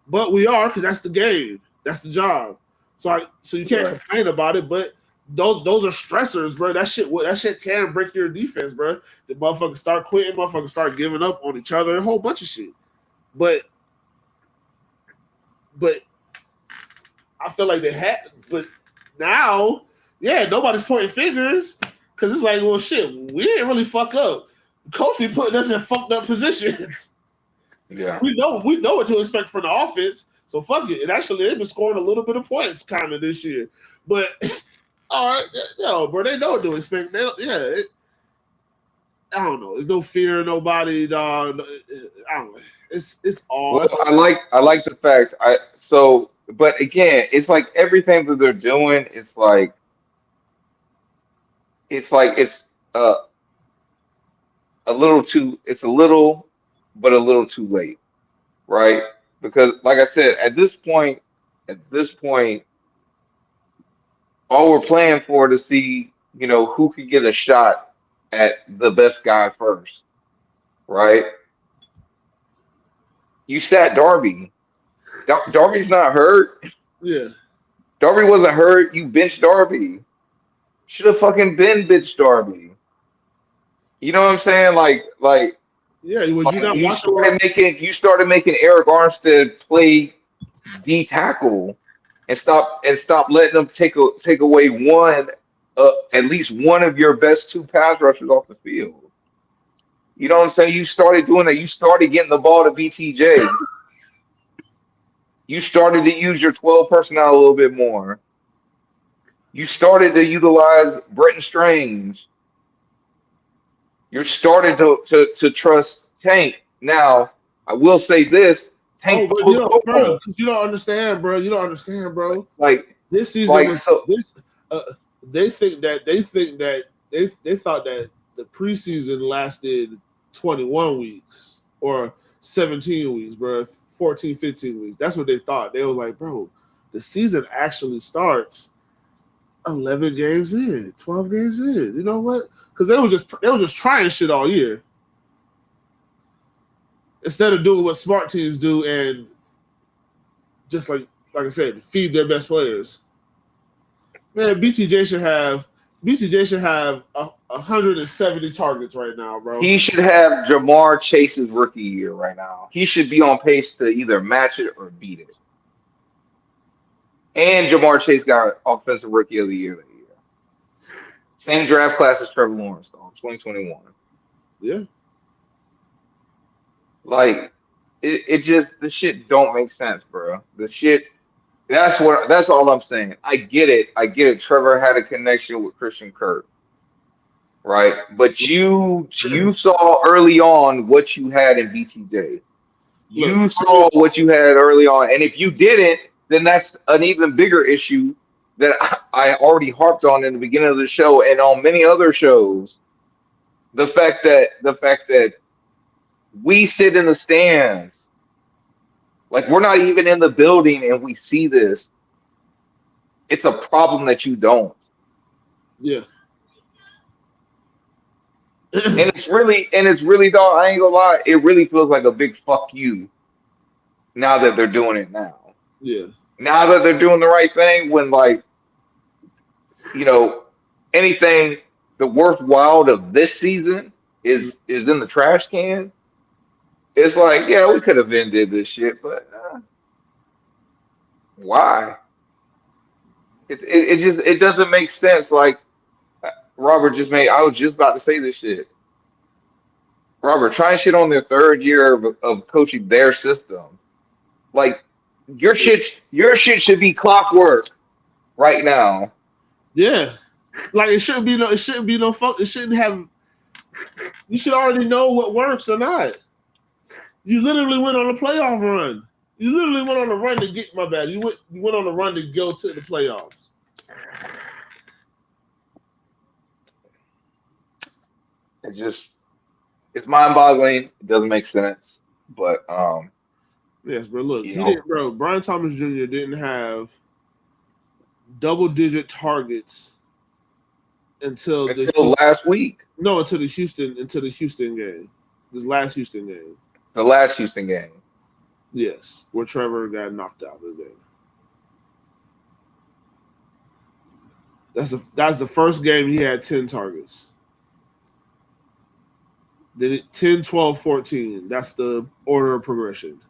But we are, because that's the game. That's the job. So you can't complain about it, but those are stressors, bro. That shit can break your defense, bro. The motherfuckers start quitting, motherfuckers start giving up on each other, a whole bunch of shit. But I feel like they had, but now, nobody's pointing fingers because it's like, well, shit, we didn't really fuck up. The coach be putting us in fucked up positions. Yeah, we know what to expect from the offense, so fuck it. And actually, they've been scoring a little bit of points kind of this year, but all right, bro, they know what to expect. I don't know. There's no fear, nobody, dog. I don't know. It's all. Well, I like the fact but again, it's like everything that they're doing is like it's a little too but a little too late, right? Because like I said, at this point, all we're playing for to see, who could get a shot at the best guy first, right? You sat Darby. Darby's not hurt. Yeah. Darby wasn't hurt. You benched Darby. Should have fucking been benched Darby. You know what I'm saying? Yeah, was you not you watching? started making Eric Armstead play D tackle and stop letting them take away at least one of your best 2 pass rushers off the field. You know what I'm saying? You started doing that. You started getting the ball to BTJ. You started to use your 12 personnel a little bit more. You started to utilize Brenton Strange. You're starting to trust Tank. Now, I will say this: Tank. But you don't understand, bro. You don't understand, bro. Like this season was so. This. They thought that the preseason lasted 21 weeks or 17 weeks, bro. 14, 15 weeks. That's what they thought. They were like, bro, the season actually starts 11 games in, 12 games in. You know what? Because they were just trying shit all year. Instead of doing what smart teams do and just like I said, feed their best players. Man, BTJ should have 170 targets right now, bro. He should have Jamar Chase's rookie year right now. He should be on pace to either match it or beat it. And Jamar Chase got offensive rookie of the year that year. Same draft class as Trevor Lawrence, though, 2021. Yeah. Like, it just, the shit don't make sense, bro. The shit, that's all I'm saying. I get it. Trevor had a connection with Christian Kirk, right? But you saw early on what you had in BTJ. You saw what you had early on. And if you didn't, then that's an even bigger issue that I already harped on in the beginning of the show and on many other shows. The fact that we sit in the stands, like we're not even in the building and we see this. It's a problem that you don't. Yeah. And it's really, dog, I ain't gonna lie, it really feels like a big fuck you now that they're doing it now. Yeah. Now that they're doing the right thing when anything the worthwhile of this season is in the trash can. It's like, yeah, we could have been did this shit, but why? It doesn't make sense. Like Robert just made. I was just about to say this shit. Robert, trying shit on their 3rd year of coaching their system. Like your shit should be clockwork right now. Yeah. Like it shouldn't be no fuck. It shouldn't have. You should already know what works or not. You literally went on a playoff run. You literally went on a run to get my bad. You went on a run to go to the playoffs. it's mind-boggling. It doesn't make sense, but Yes, bro. Look, you he know, didn't, bro. Brian Thomas Jr. didn't have double-digit targets until until last week, until the Houston game, this last Houston game. the last Houston game. Yes, where Trevor got knocked out of the game. That's the first game he had 10 targets. Then it 10, 12, 14. That's the order of progression.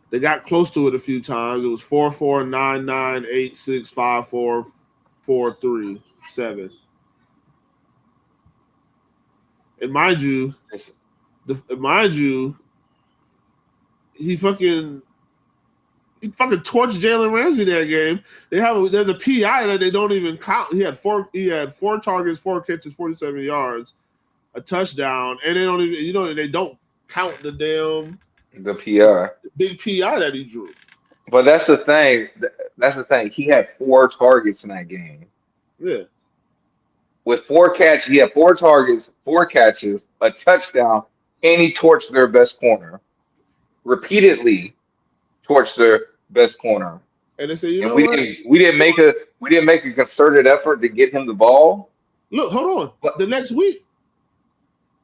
They got close to it a few times. It was 4, 4, 9, 9, 8, 6, 5, 4, 4, 3, 7. And mind you, he fucking torched Jalen Ramsey that game. There's a PI that they don't even count. He had four targets, 4 catches, 47 yards, a touchdown, and they don't even they don't count the PI. big PI that he drew. But that's the thing. That's the thing. He had 4 targets in that game. Yeah. With 4 catches, he had 4 targets, 4 catches, a touchdown, and he torched their best corner. Repeatedly torched their best corner. And they say, you And know we what? didn't make a concerted effort to get him the ball. Look, hold on. What? The next week,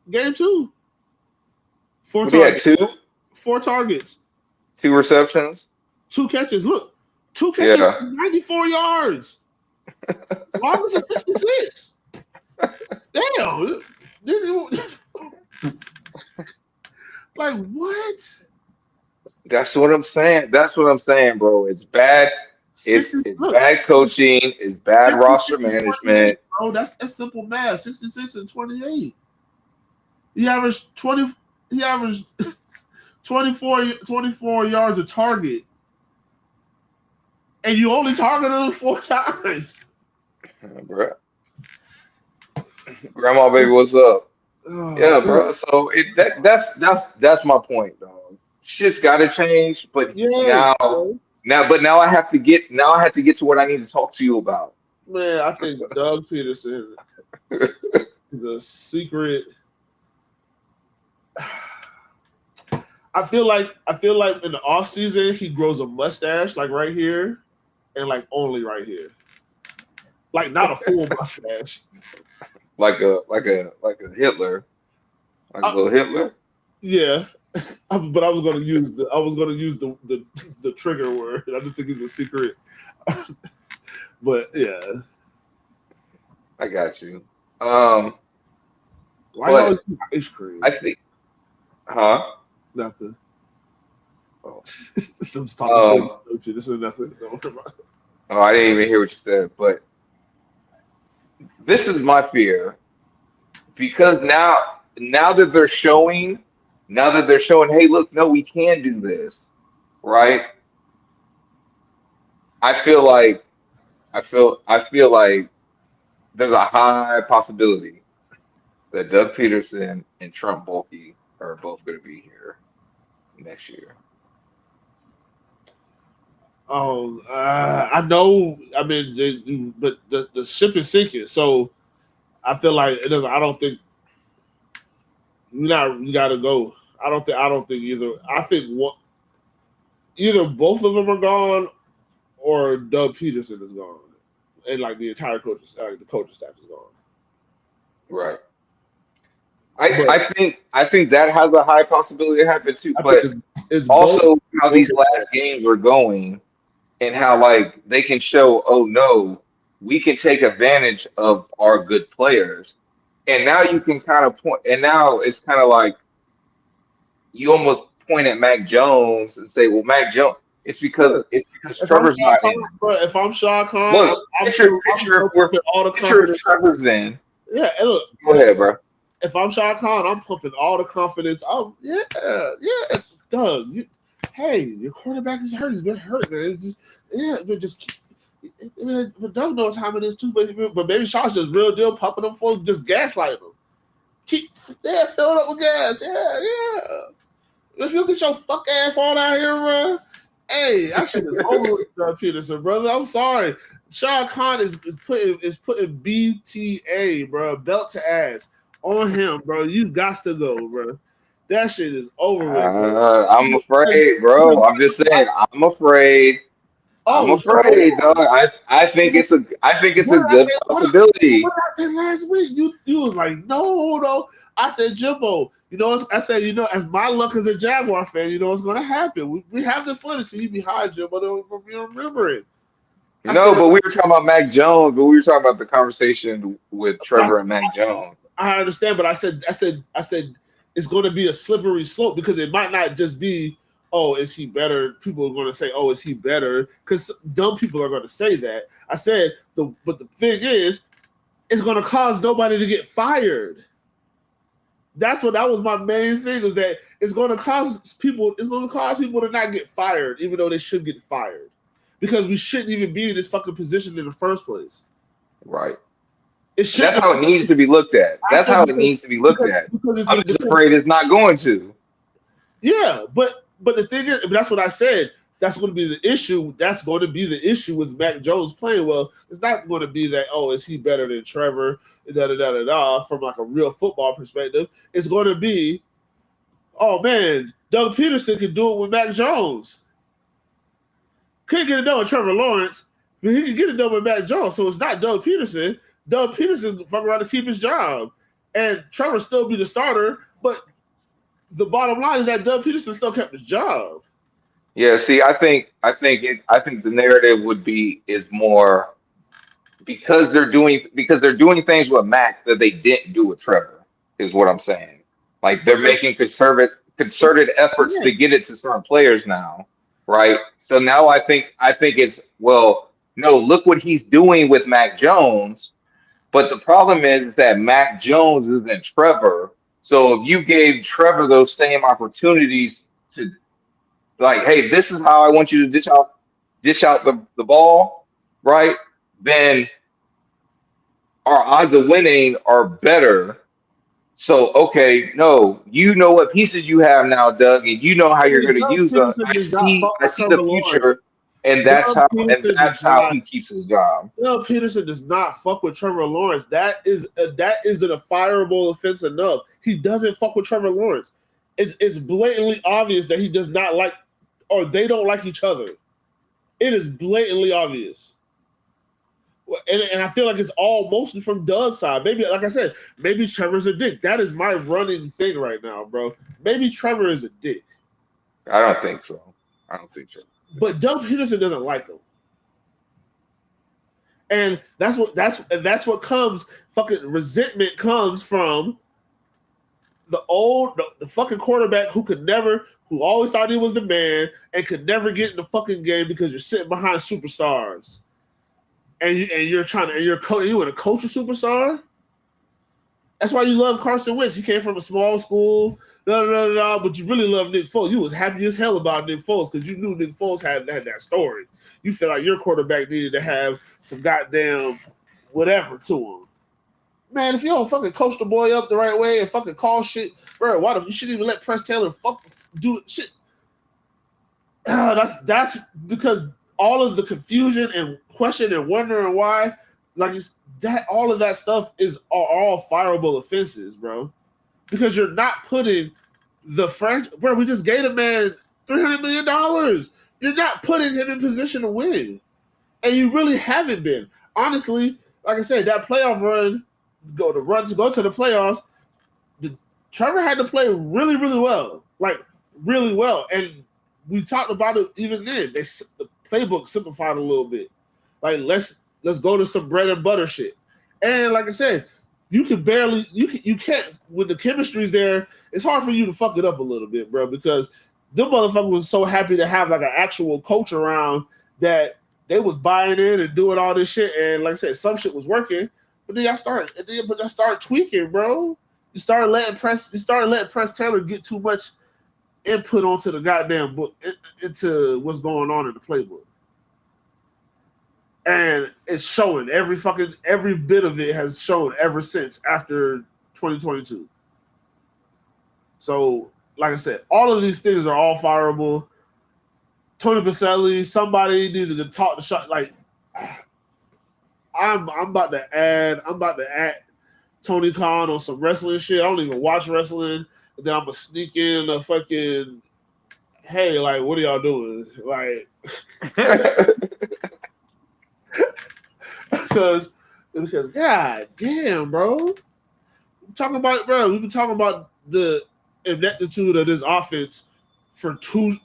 game 2. 4 He had targets. 2? 4 targets. 2 receptions. 2 catches. Look, 2 catches, Yeah. 94 yards. Why was it 66? Damn. Like, what? That's what I'm saying. That's what I'm saying, bro. It's bad. It's bad coaching. It's bad roster management. Bro, that's simple math. 66 and 28. He averaged 20. He averaged 24 yards a target, and you only targeted him 4 times. Bro. Grandma baby, what's up? Yeah, bro. So that's my point, dog. Shit's gotta change, but Yes, now I have to get to what I need to talk to you about. man, I think Doug Peterson is a secret. I feel like in the off season he grows a mustache like right here, and like only right here, like not a full mustache. Like a Hitler, like a little Hitler. Yeah, but I was gonna use the trigger word. I just think it's a secret. But yeah, I got you. why but ice cream? I think, huh? Nothing. Oh. I'm just talking shit. This is nothing. Oh, I didn't even hear what you said, but this is my fear because now that they're showing, hey, look, no, we can do this, right? I feel like there's a high possibility that Doug Peterson and Trump Baalke are both going to be here next year. I know. I mean, but the ship is sinking, so I feel like it doesn't. I don't think you got to go. I don't think either. I think either both of them are gone, or Doug Peterson is gone, and like the entire the coaching staff is gone. Right. I think that has a high possibility to happen too, but it's also how these last games are going and how like they can show, oh no, we can take advantage of our good players. And now you can kind of point, and now it's kind of like you almost point at Mac Jones and say, well, Mac Jones, it's because Trevor's not in. But if I'm Shah Khan, Look, picture if Trevor's in. Yeah, and look, go ahead, bro. If I'm Shah Khan, I'm pumping all the confidence. Oh, yeah, Doug. Your quarterback is hurt. He's been hurt, man. But Doug knows how it is too. But maybe Shah's just real deal pumping them for just gaslighting them. Fill it up with gas. Yeah. If you get your fuck ass on out here, bro. Hey, that shit is over with Doug Peterson, brother. I'm sorry. Shah Khan is putting BTA, bro, belt to ass on him, bro. You got to go, bro. That shit is over with, bro. I'm afraid, bro. I'm just saying. I'm afraid. I'm Oh, afraid, dog. I think it's a good what possibility. did I say last week? You was like, no. I said, Jimbo, I said, as my luck as a Jaguar fan, what's going to happen. We have the footage, so you behind Jimbo, don't remember it. I No, said, but we were talking about Mac Jones, but we were talking about the conversation with Trevor and Mac Jones. I understand, but I said it's going to be a slippery slope because it might not just be, oh, is he better? People are going to say, oh, is he better? Because dumb people are going to say that. I said, but the thing is, it's going to cause nobody to get fired. That was my main thing, is that it's going to cause people to not get fired, even though they should get fired, because we shouldn't even be in this fucking position in the first place. Right. It And that's shouldn't. how it needs to be looked at. That's how it needs to be looked at. I'm just afraid it's not going to. Yeah, but the thing is, that's what I said. That's going to be the issue. That's going to be the issue with Mac Jones playing well. It's not going to be that, oh, is he better than Trevor? From like a real football perspective. It's going to be, oh man, Doug Peterson can do it with Mac Jones. Couldn't get it done with Trevor Lawrence, but he can get it done with Mac Jones. So it's not Doug Peterson. Doug Peterson fuck around to keep his job, and Trevor still be the starter. But the bottom line is that Doug Peterson still kept his job. Yeah, see, I think the narrative is more because they're doing things with Mac that they didn't do with Trevor, is what I'm saying. Like they're making concerted efforts to get it to certain players now, right? So now I think it's, well, no, look what he's doing with Mac Jones. But the problem is that Mac Jones isn't Trevor. So if you gave Trevor those same opportunities to, like, hey, this is how I want you to dish out the ball, right? Then our odds of winning are better. So, okay, no, you know what pieces you have now, Doug, and you know how you're going to Doug use them. Peterson I does not see, fuck I with see the Trevor Lawrence. future, and that's Doug how Peterson does he not. keeps his job. Doug Peterson does not fuck with Trevor Lawrence. That isn't a fireable offense enough. He doesn't fuck with Trevor Lawrence. It's blatantly obvious that he does not like, or they don't like each other. It is blatantly obvious. And I feel like it's all mostly from Doug's side. Maybe, like I said, maybe Trevor's a dick. That is my running thing right now, bro. Maybe Trevor is a dick. I don't think so. I don't think so. But Doug Peterson doesn't like him. And that's what comes, fucking resentment comes from the fucking quarterback who always thought he was the man and could never get in the fucking game because you're sitting behind superstars. And you want to coach a superstar? That's why you love Carson Wentz. He came from a small school, but you really love Nick Foles. You was happy as hell about Nick Foles because you knew Nick Foles had that story. You feel like your quarterback needed to have some goddamn whatever to him. Man, if you don't fucking coach the boy up the right way and fucking call shit, bro, why you shouldn't even let Press Taylor do shit? That's because all of the confusion and question and wondering why, all of that stuff are all fireable offenses, bro. Because you're not putting the franchise, bro. We just gave a man $300 million. You're not putting him in position to win, and you really haven't been. Honestly, like I said, that playoff run, to go to the playoffs, Trevor had to play really, really well, really well, and we talked about it even then. The playbook simplified a little bit. Like let's go to some bread and butter shit. And like I said, you can't when the chemistry's there, it's hard for you to fuck it up a little bit, bro, because them motherfuckers was so happy to have like an actual coach around that they was buying in and doing all this shit. And like I said, some shit was working, but then y'all start tweaking, bro. You started letting Press Taylor get too much input onto the goddamn book, into what's going on in the playbook. And it's showing. Every bit of it has shown ever since after 2022. So, like I said, all of these things are all fireable. Tony Baselli, somebody needs to talk the shot. Like, I'm about to add Tony Khan on some wrestling shit. I don't even watch wrestling. And then I'm gonna sneak in a fucking, hey, like, what are y'all doing? Like, because god damn, bro. We've been talking about the ineptitude of this offense for 3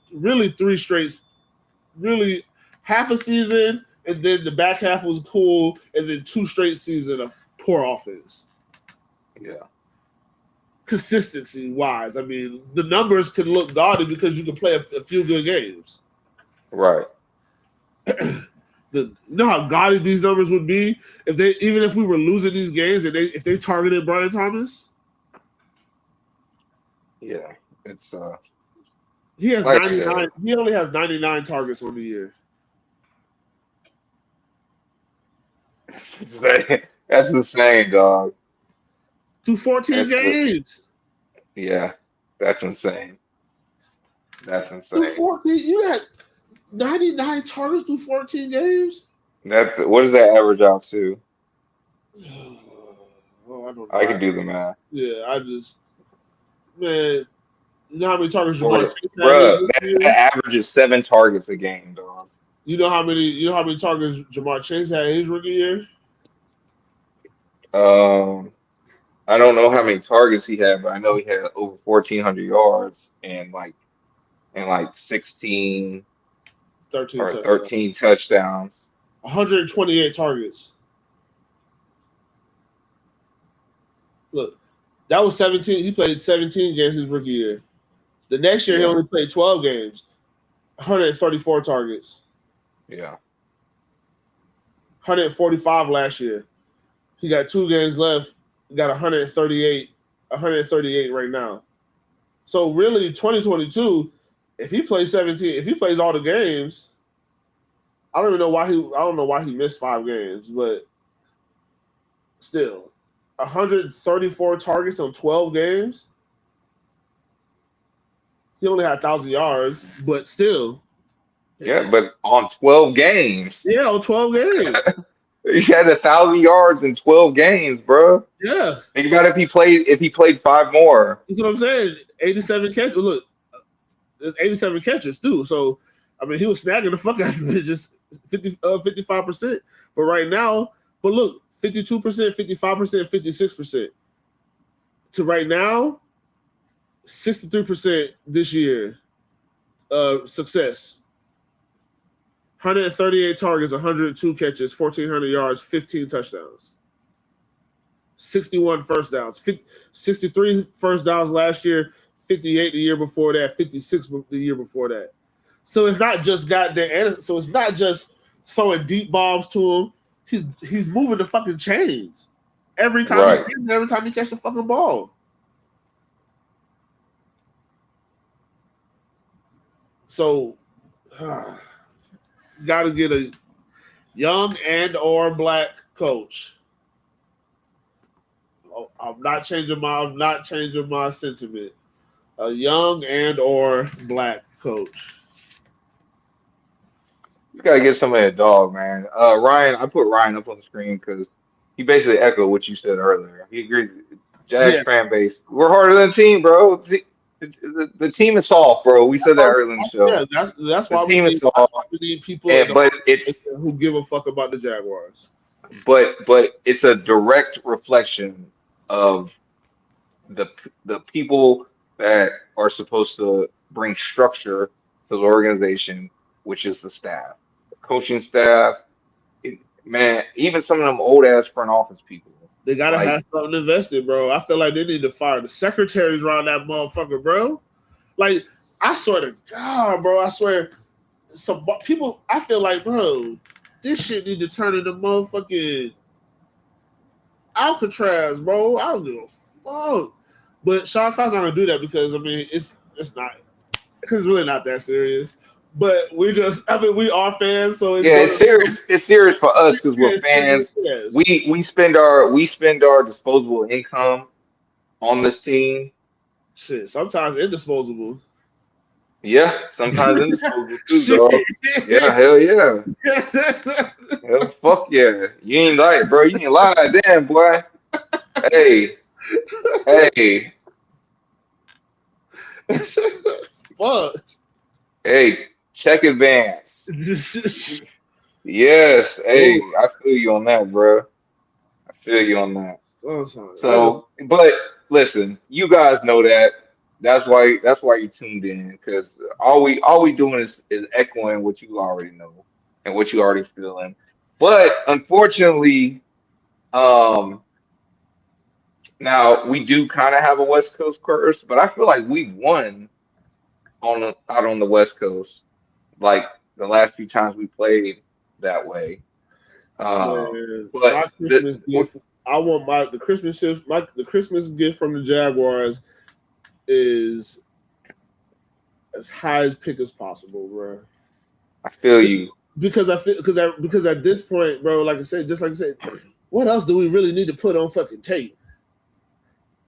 straight, really half a season, and then the back half was cool, and then 2 straight seasons of poor offense. Yeah. Consistency wise, I mean, the numbers can look gaudy because you can play a few good games. Right. You know how gaudy these numbers would be even if we were losing these games and if they targeted Brian Thomas. Yeah, it's he has like 99. He only has 99 targets on the year. That's insane. That's insane, dog. Through 14 games. Yeah, that's insane. That's insane. Through 14, you had 99 targets through 14 games. What does that average out to? Well, I don't know. I can do the math. Yeah, man. You know how many targets Bro, Jamar Chase had? that average is 7 targets a game, dog. You know how many targets Jamar Chase had his rookie year? I don't know how many targets he had, but I know he had over 1,400 yards and like 16 or 13 touchdowns. 128 targets. Look, that was 17. He played 17 games his rookie year. The next year, he only played 12 games, 134 targets. Yeah. 145 last year. He got 2 games left. Got 138 right now. So really, 2022, if he plays all the games, I don't know why he missed 5 games, but still, 134 targets on 12 games. He only had 1,000 yards, but still. Yeah, but on 12 games. Yeah, on 12 games. He had 1,000 yards in 12 games, bro. Yeah. Think about if he played 5 more. That's what I'm saying. 87 catches. Look, there's 87 catches too. So, I mean, he was snagging the fuck out of it, just 55%. But right now, look, 52%, 55%, 56%. To right now, 63% this year. Success. 138 targets, 102 catches, 1,400 yards, 15 touchdowns. 61 first downs. 63 first downs last year, 58 the year before that, 56 the year before that. So it's not just so it's not just throwing deep bombs to him. He's moving the fucking chains every time he catch the fucking ball. So got to get a young and or black coach. I'm not changing my sentiment. A young and or black coach. You gotta get somebody a dog, man. Ryan, I put Ryan up on the screen because he basically echoed what you said earlier. He agrees. Jags fan base, we're harder than team, bro. The team is soft, bro. We said that earlier in the show. Yeah, that's why we need people who give a fuck about the Jaguars. But it's a direct reflection of the people that are supposed to bring structure to the organization, which is the staff, the coaching staff. Man, even some of them old ass front office people. They gotta have something invested, bro. I feel like they need to fire the secretaries around that motherfucker, bro. Like, I swear to God, bro. I swear, some people. I feel like, bro, this shit need to turn into motherfucking Alcatraz, bro. I don't give a fuck. But Sean Khan's not gonna do that because I mean, it's really not that serious. But we are fans, so it's serious. It's serious for us because we're fans. We spend our disposable income on this team. Shit, sometimes indisposable. Yeah, sometimes indisposable too, dog. Yeah, hell yeah. Hell, fuck yeah. You ain't lie, bro. You ain't lie, damn boy. Hey, hey, Fuck. hey. Check advance. Yes. Hey, I feel you on that, bro. I feel you on that. So, but listen, you guys know that. That's why you tuned in because all we doing is echoing what you already know and what you already feeling. But unfortunately, um, now we do kind of have a West Coast curse, but I feel like we won out on the West Coast, like the last few times we played that way. Man, my But Christmas gift. I want the Christmas gift from the Jaguars is as high as pick as possible, bro. I feel you. Because at this point, bro, like I said, just like I said, what else do we really need to put on fucking tape?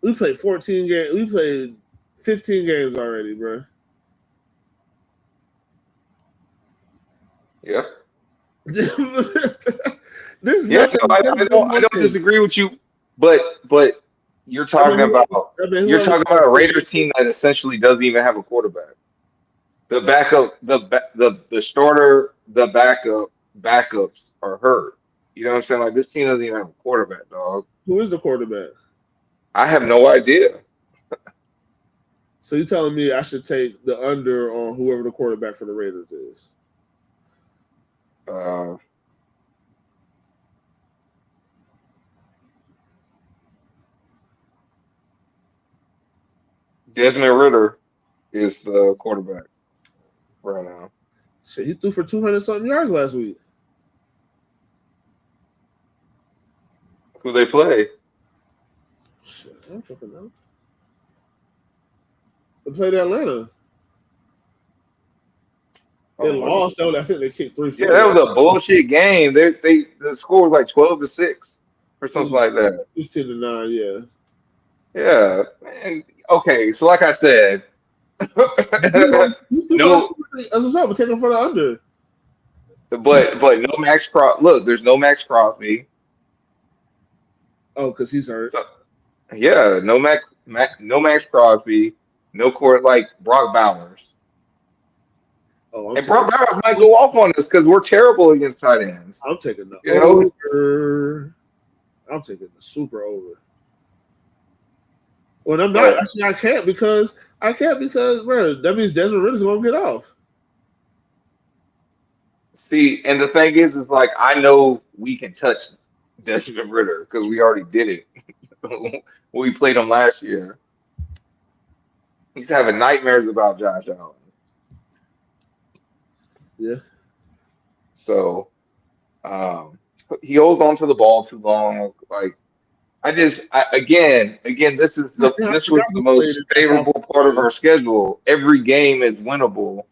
We played 14 games. We played 15 games already, bro. Yeah. There's Yeah, nothing. no, There's no I more don't tape. disagree with you, but you're talking about you're Whoever's talking about a Raiders team that essentially doesn't even have a quarterback. The backup, the starter, the backups are hurt. You know what I'm saying? Like this team doesn't even have a quarterback, dog. who is the quarterback? I have no idea. So you telling me I should take the under on whoever the quarterback for the Raiders is? Uh, Desmond Ritter is the quarterback right now. Shit, he threw for 200 something yards last week. Who they play? Shit, I don't fucking know. They played Atlanta. They lost. I think they kicked 3 Yeah, field that goals. was a bullshit game. The score was like 12-6 or It something was like that. 15-9. Yeah. Yeah, man. Okay, so like I said, You threw for no, 200. That's what's up. We're taking for the under. but no Max Cros. Look, there's no Max Crosby. Oh, because he's hurt. So yeah, no Max Crosby, no court like Brock Bowers. Oh, I'm And taking. Brock Bowers might go off on us because we're terrible against tight ends. I'm taking the You know, over. I'm taking the super over. Well, I'm not. but Actually, I can't because bro, that means Desmond Ritter's gonna get off. see, and the thing is like I know we can touch Desmond Ritter because we already did it when we played him last year. He's having nightmares about Josh Allen. Yeah. So um, he holds on to the ball too long. Like again, I this forgot was the he played most in that favorable Falcons part of game. our schedule. Every game is winnable.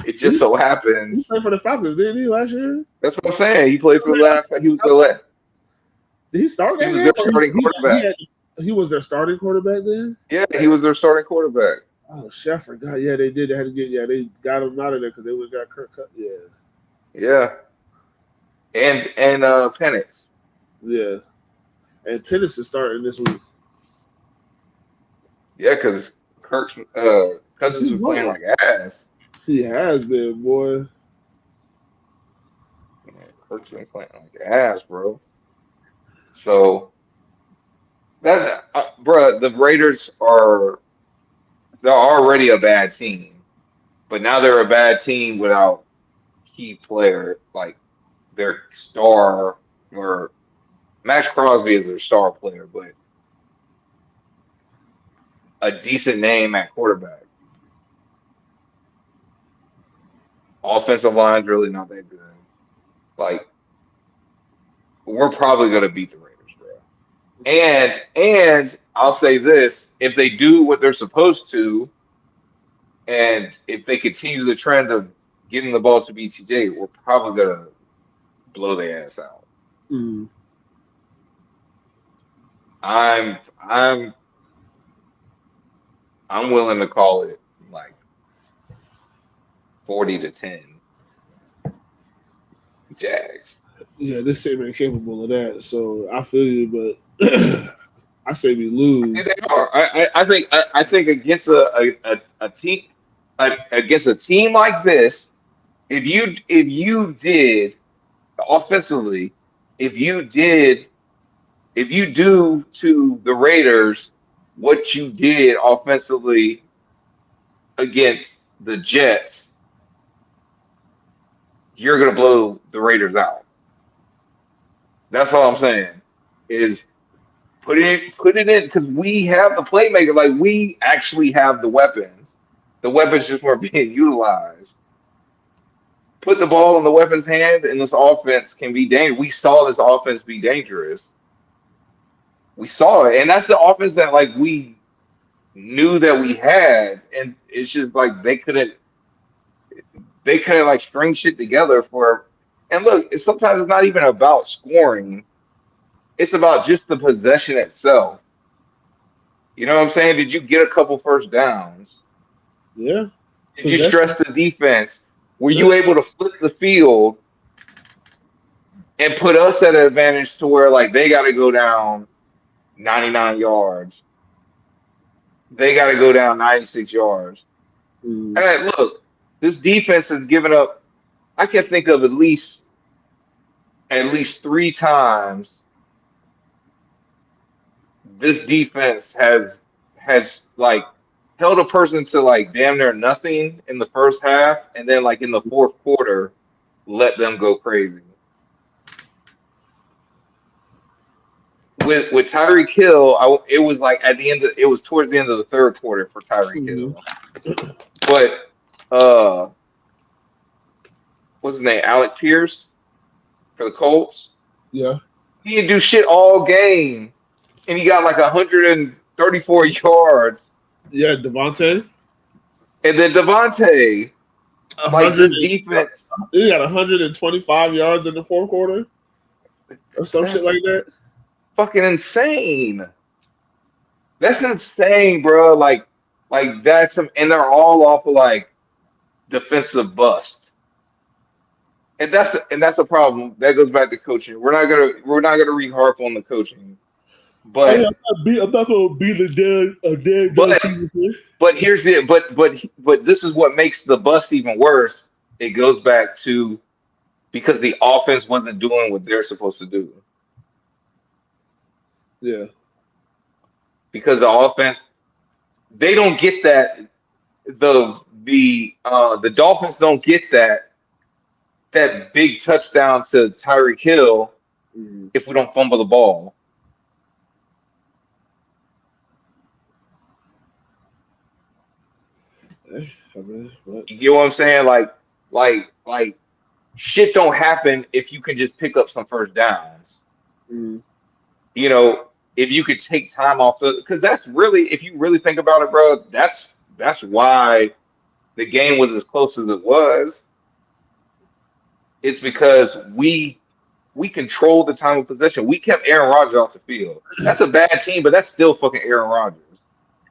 It just so He happens. played for the Falcons, didn't he, last year? That's what I'm saying. He played for the last. He was the Did he start he that was game? their starting quarterback. He was their starting quarterback then? Yeah, he was their starting quarterback. Oh, shit, I forgot. Yeah, they did. They had to they got him out of there because they would got Kirk cut. Yeah. Yeah, and Penix. Yeah. And Penix is starting this week. Yeah, because Kirk's Cousins He's been playing winning. like ass. He has been, boy. Yeah, Kirk's been playing like ass, bro. So that's bruh, the Raiders they're already a bad team, but now they're a bad team without key player like their star or Max Crosby is their star player, but a decent name at quarterback. Offensive line's really not that good. Like we're probably gonna beat the Raiders, bro. And I'll say this: if they do what they're supposed to, and if they continue the trend of getting the ball to BTJ, we're probably gonna blow their ass out. Mm. I'm I'm I'm willing to call it like 40-10 Jags. Yeah, this team ain't capable of that. So I feel you, but I say we See, lose. they are. I think against a team against a team like this, if you did offensively, if you did if you do to the Raiders what you did offensively against the Jets, you're gonna blow the Raiders out. That's all I'm saying. Is put it in because we have the playmaker. Like we actually have the weapons. The weapons just weren't being utilized. Put the ball in the weapons' hands, and this offense can be dangerous. We saw this offense be dangerous. We saw it, and that's the offense that like we knew that we had, and it's just like they couldn't like string shit together for. And look, sometimes it's not even about scoring; it's about just the possession itself. You know what I'm saying? Did you get a couple first downs? Yeah, Did you possession. stress the defense? Were you able to flip the field and put us at an advantage to where like they got to go down 99 yards, they got to go down 96 yards? Mm, And look, this defense has given up. I can think of at least three times this defense has like held a person to like damn near nothing in the first half, and then like in the fourth quarter, let them go crazy. With Tyreek Hill, it was like it was towards the end of the third quarter for Tyreek mhm. Hill. But uh, what's his name? Alec Pierce for the Colts. Yeah, He didn't do shit all game, and he got like 134 yards. yeah. Devontae, And then Devontae, a like hundred. this defense, He got 125 yards in the fourth quarter or some shit that's like that. fucking insane. That's insane, bro. Like that's and they're all off of like defensive bust. And that's a problem. That goes back to coaching. We're not gonna re-harp on the coaching. Oh yeah, But I'm not gonna beat a dead but Peterson. but here's the but this is what makes the bust even worse. It goes back to because the offense wasn't doing what they're supposed to do. Yeah, Because the offense they don't get that the Dolphins don't get that big touchdown to Tyreek Hill mm-hmm. if we don't fumble the ball. I mean, but You get what I'm saying? Like shit don't happen if you can just pick up some first downs. mm, You know, if you could take time off the because that's really if you really think about it, bro, that's why the game was as close as it was. It's because we controlled the time of possession. We kept Aaron Rodgers off the field. That's a bad team, but that's still fucking Aaron Rodgers.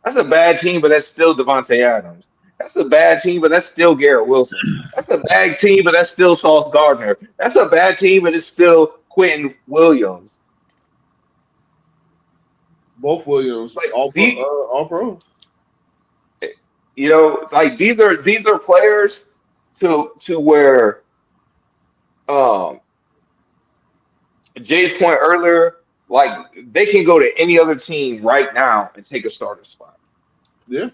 That's a bad team, but that's still Devontae Adams. That's a bad team, but that's still Garrett Wilson. That's a bad team, but that's still Sauce Gardner. That's a bad team, but it's still Quentin Williams. both Williams, Like all pro, all pro. like these are players to where um Jay's point earlier, like they can go to any other team right now and take a starter spot. Yeah,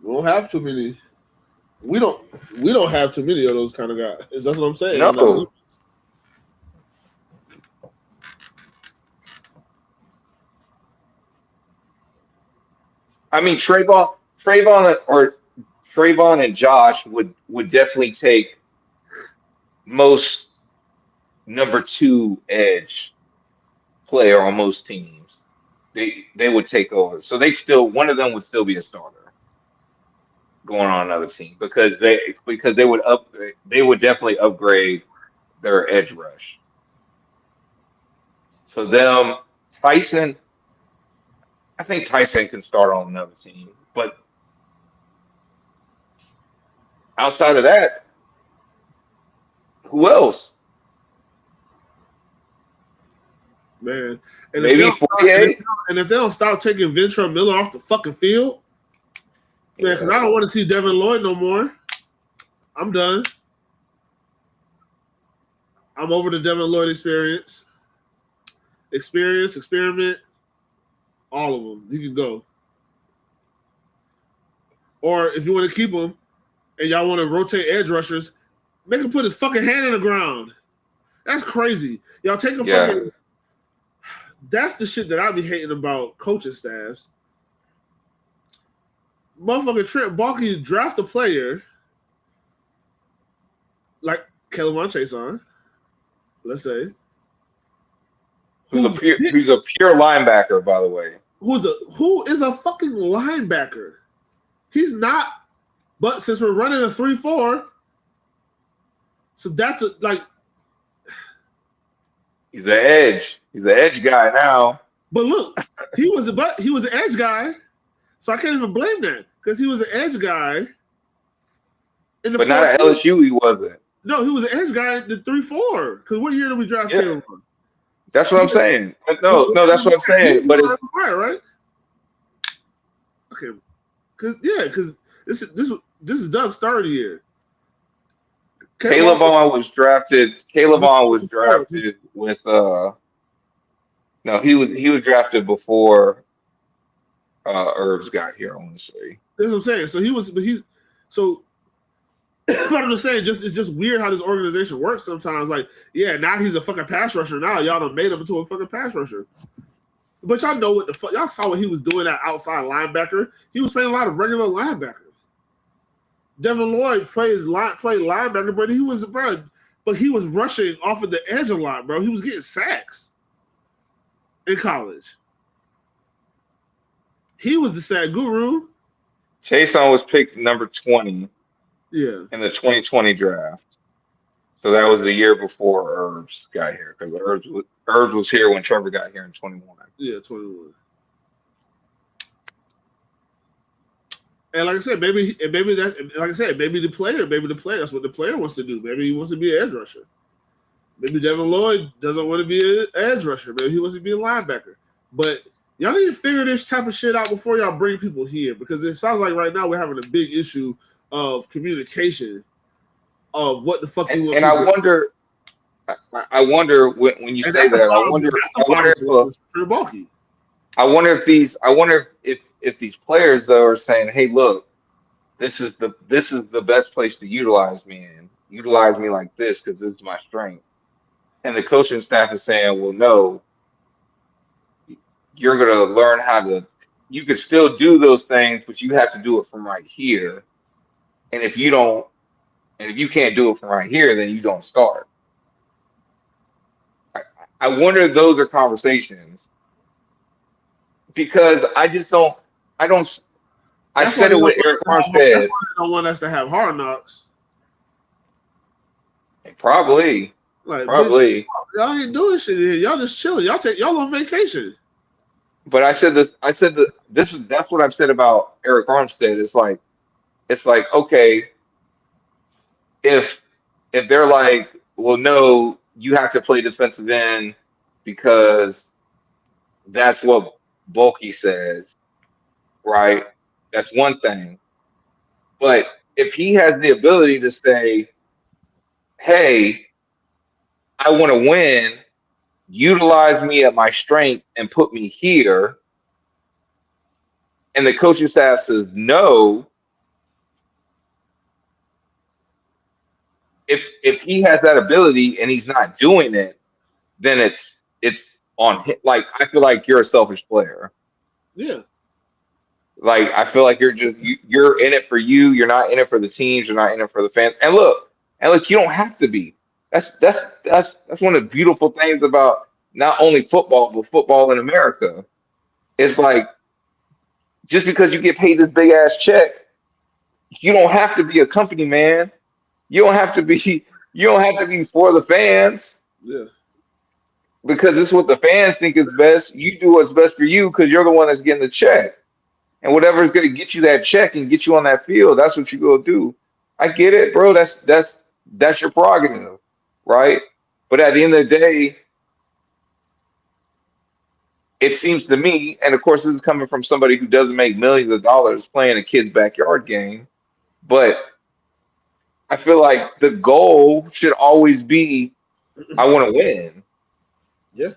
we don't have too many. We don't. We don't have too many of those kind of guys. That's what I'm saying. On that No, defense. I mean Trayvon and Josh would definitely take most number two edge player on most teams. They would take over. So they still one of them would still be a starter going on another team because they would definitely upgrade their edge rush. So them Tyson, I think Tyson can start on another team, but outside of that, Who else? Man. And if they Maybe don't start, Fourier. and if they don't stop taking Ventura Miller off the fucking field, man, because I don't want to see Devin Lloyd no more. I'm done. I'm over the Devin Lloyd experience. Experiment, all of them. You can go. Or if you want to keep him and y'all want to rotate edge rushers, make him put his fucking hand in the ground. That's crazy. Y'all take a fucking... That's the shit that I be hating about coaching staffs. Motherfucking Trent Baalke draft a player like Kelvin Chason, let's say. Who's a pure linebacker, by the way. Who is a fucking linebacker? He's not, but since we're running a 3-4, so that's he's an edge. He's an edge guy now. But look, he was an edge guy, so I can't even blame that because he was an edge guy. But not at LSU, he wasn't. No, he was an edge guy at the 3-4. Because what year did we draft him? That's what I'm saying. No, that's what I'm saying. But it's right. Okay, because this is Doug's third year. Caleb Vaughn was drafted. Caleb Vaughn was drafted with no, he was drafted before Herbs got here, I want to say. That's what I'm saying. So I'm just saying, it's just weird how this organization works sometimes. Like, yeah, now he's a fucking pass rusher. Now y'all done made him into a fucking pass rusher. But y'all know what the fuck, y'all saw what he was doing at outside linebacker. He was playing a lot of regular linebackers. Devin Lloyd played linebacker, but he was rushing off of the edge a lot, bro. He was getting sacks in college. He was the sack guru. Chason was picked number 20 in the 2020 draft. So that was the year before Herbs got here, because Herbs was here when Trevor got here in 21. Yeah, 21. And like I said, maybe the player, that's what the player wants to do. Maybe he wants to be an edge rusher. Maybe Devin Lloyd doesn't want to be an edge rusher. Maybe he wants to be a linebacker. But y'all need to figure this type of shit out before y'all bring people here, because it sounds like right now we're having a big issue of communication of what the fuck you want. And I wonder when you say that. I wonder if these players though are saying, "Hey, look, this is the best place to utilize me in. Utilize me like this because this is my strength." And the coaching staff is saying, "Well, no, you're gonna learn how to. You can still do those things, but you have to do it from right here. And if you can't do it from right here, then you don't start." I wonder if those are conversations, because I said it what Eric Armstead said. They don't want us to have hard knocks. Probably. Bitch, y'all ain't doing shit here. Y'all just chilling. Y'all on vacation. But that's what I've said about Eric Armstead. It's like, okay, if they're like, well, no, you have to play defensive end because that's what Baalke says, right? That's one thing. But if he has the ability to say, hey, I want to win, utilize me at my strength and put me here, and the coaching staff says no, if he has that ability and he's not doing it, then it's on him. Like, I feel like you're a selfish player. Yeah. Like, I feel like you're in it for you. You're not in it for the teams. You're not in it for the fans. And look, you don't have to be. That's one of the beautiful things about not only football, but football in America. It's like, just because you get paid this big ass check, you don't have to be a company man. You don't have to be for the fans. Yeah. Because it's what the fans think is best. You do what's best for you because you're the one that's getting the check. And whatever is going to get you that check and get you on that field, that's what you go do. I get it, bro. That's your prerogative. right? But at the end of the day, it seems to me, and of course, this is coming from somebody who doesn't make millions of dollars playing a kid's backyard game, but I feel like the goal should always be, I want to win. Yeah,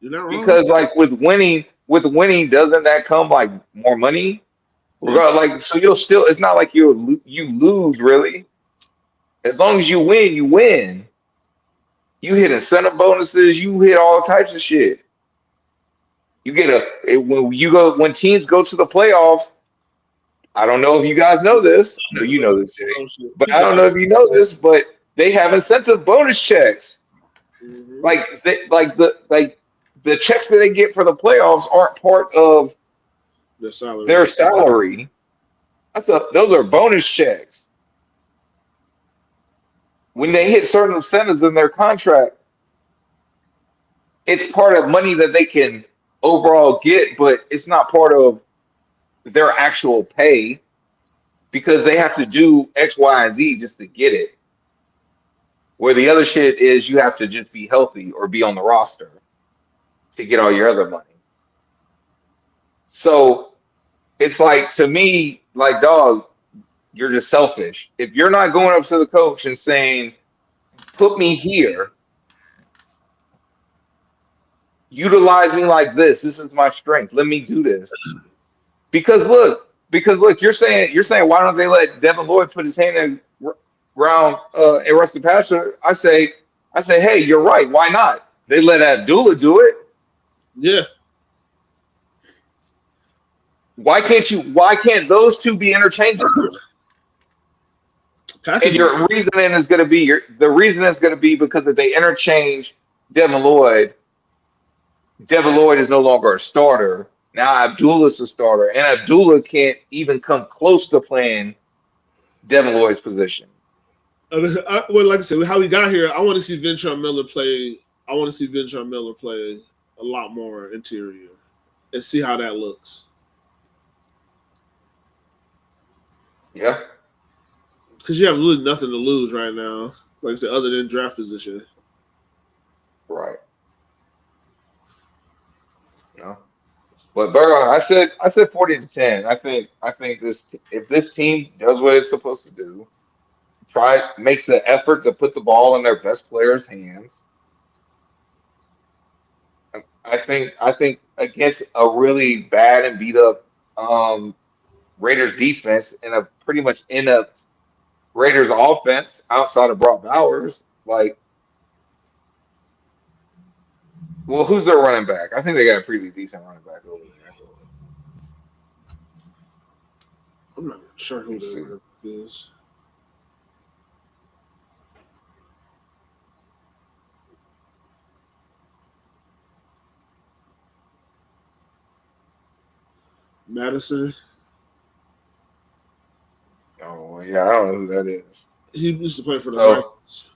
you're not wrong. Because like with winning, doesn't that come like more money? Yeah. Like so you'll still. It's not like you lose really. As long as you win, you win. You hit incentive bonuses. You hit all types of shit. You get when teams go to the playoffs. I don't know if you guys know this. No, you know this, Jay. Oh, shit. But I don't know if you know this. But they have incentive bonus checks. Mm-hmm. Like the checks that they get for the playoffs aren't part of Their salary. their salary. Those are bonus checks. When they hit certain incentives in their contract, it's part of money that they can overall get, but it's not part of their actual pay because they have to do X, Y, and Z just to get it. Where the other shit is you have to just be healthy or be on the roster to get all your other money. So it's like, to me, like, dog, you're just selfish. If you're not going up to the coach and saying, put me here, utilize me like this. This is my strength. Let me do this. Because look, you're saying why don't they let Devin Lloyd put his hand in around and Rusty Passer? I say, hey, you're right. Why not? They let Abdullah do it. Yeah. Why can't those two be interchangeable? And your reasoning is going to be the reason is going to be because if they interchange Devin Lloyd is no longer a starter. Now Abdullah's a starter, and Abdullah can't even come close to playing Devin Lloyd's position. Well, like I said, how we got here, I want to see Ventrell Miller play. I want to see Ventrell Miller play a lot more interior and see how that looks. Yeah. Because you have really nothing to lose right now, like I said, other than draft position. Right. No. But Burrow, I said 40-10. I think if this team does what it's supposed to do, makes the effort to put the ball in their best players' hands. I think against a really bad and beat up Raiders defense and a pretty much inept Raiders offense outside of Brock Bowers, like, well, who's their running back? I think they got a pretty decent running back over there. I'm not sure who that is. Madison. Oh yeah, I don't know who that is. He used to play for the Vikings.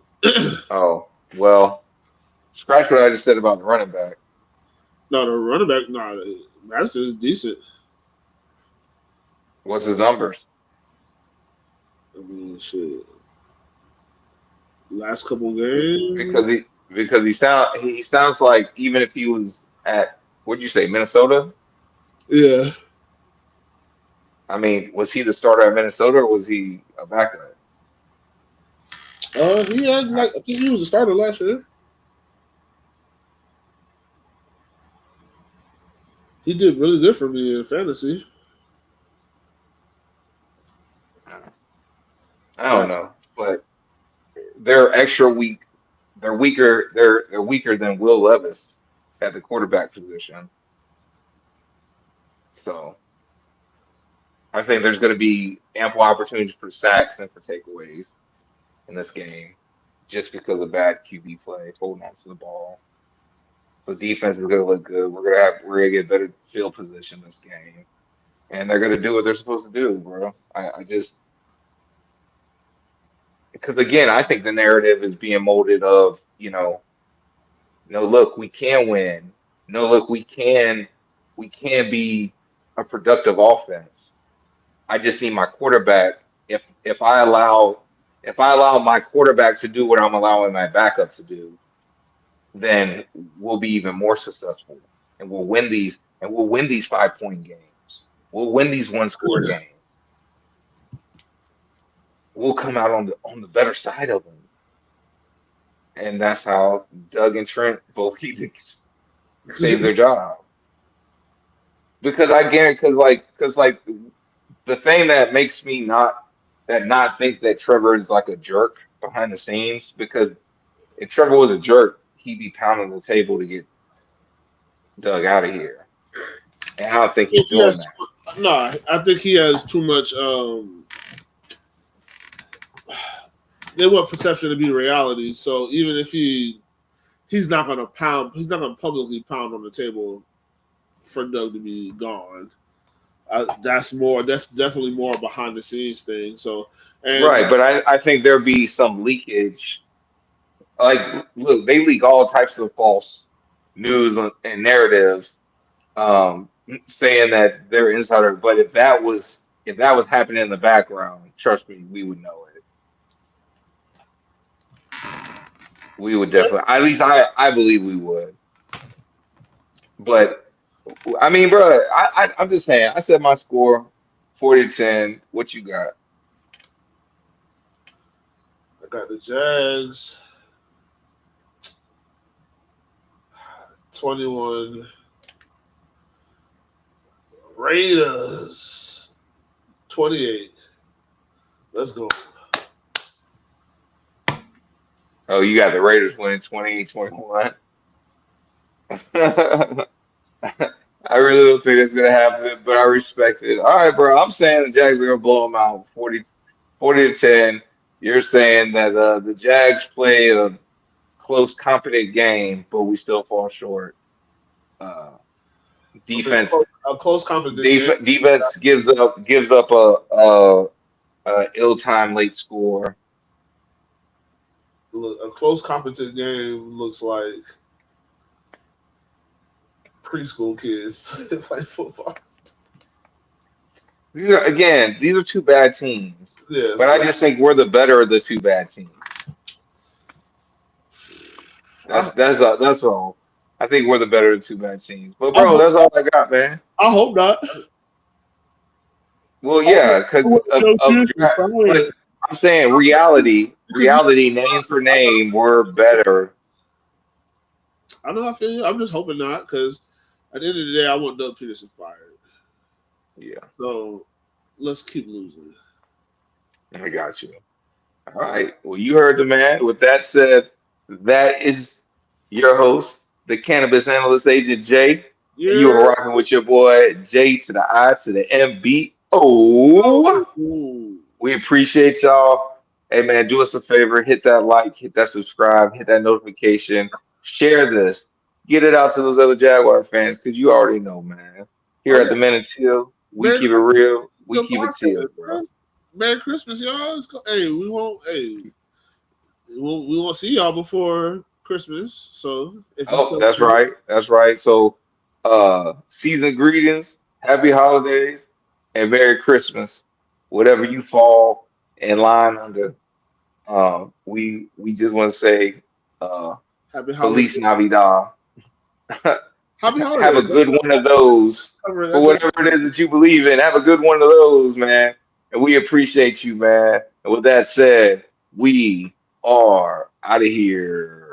Oh well, scratch what I just said about the running back. No, the running back. No, Madison is decent. What's his numbers? I mean, shit. Last couple games. Because he sounds like even if he was at, what'd you say, Minnesota? Yeah. I mean, was he the starter at Minnesota or was he a backup? He had I think he was a starter last year. He did really good for me in fantasy. I don't know, but they're extra weak. They're weaker. They're weaker than Will Levis at the quarterback position. So I think there's going to be ample opportunities for sacks and for takeaways in this game, just because of bad QB play, holding on to the ball. So defense is going to look good. We're gonna get better field position this game, and they're going to do what they're supposed to do, bro. I just, because again, I think the narrative is being molded of, no, look, we can win. No, look, we can be a productive offense. I just need my quarterback. If I allow if I allow my quarterback to do what I'm allowing my backup to do, then we'll be even more successful, and we'll win these 5-point games. We'll win these one-score games. We'll come out on the better side of them, and that's how Doug and Trent both save their job. Because I guarantee, because like the thing that makes me not think that Trevor is like a jerk behind the scenes, because if Trevor was a jerk, he'd be pounding the table to get Doug out of here. And I don't think he's doing that. No, I think he has too much. They want perception to be reality. So even if he's not gonna publicly pound on the table for Doug to be gone. That's definitely more behind the scenes thing. So Right, but I think there'll be some leakage. Like, look, they leak all types of false news and narratives, saying that they're insider. But if that was happening in the background, trust me, we would know it. We would definitely. At least I believe we would. But I mean, bro, I'm just saying. I said my score 40-10. What you got? I got the Jags 21, Raiders 28. Let's go. Oh, you got the Raiders winning 28-21. I really don't think that's gonna happen, but I respect it. All right, bro. I'm saying the Jags are gonna blow them out 40-10. You're saying that the Jags play a close, competent game, but we still fall short. Uh, defense, A close competition. defense gives up a ill-timed late score. A close competent game looks like preschool kids playing football. These are two bad teams. Yes, But I just think we're the better of the two bad teams. That's all. I think we're the better of the two bad teams. But bro, that's all I got, man. I hope not. Well, yeah, because of draft. But I'm saying reality, name for name, we're better. I know I feel you. I'm just hoping not, because at the end of the day, I want Doug Peterson fired. Yeah. So let's keep losing. I got you. All right. Well, you heard the man. With that said, that is your host, the cannabis analyst Agent J. Yeah. And you are rocking with your boy J to the I to the M-B-O. We appreciate y'all. Hey man, do us a favor, hit that like, hit that subscribe, hit that notification, share this, get it out to those other Jaguar fans, because you already know, man. Here at the Men and Teal, we keep it real, we keep it teal, bro. Merry Christmas, y'all. Hey, we won't see y'all before Christmas. So that's right. That's right. So season greetings, happy holidays, and Merry Christmas. Whatever you fall in line under. We just want to say happy Feliz Navidad. Happy holidays. Have a good one of those. For whatever it is that you believe in, have a good one of those, man. And we appreciate you, man. And with that said, we are out of here.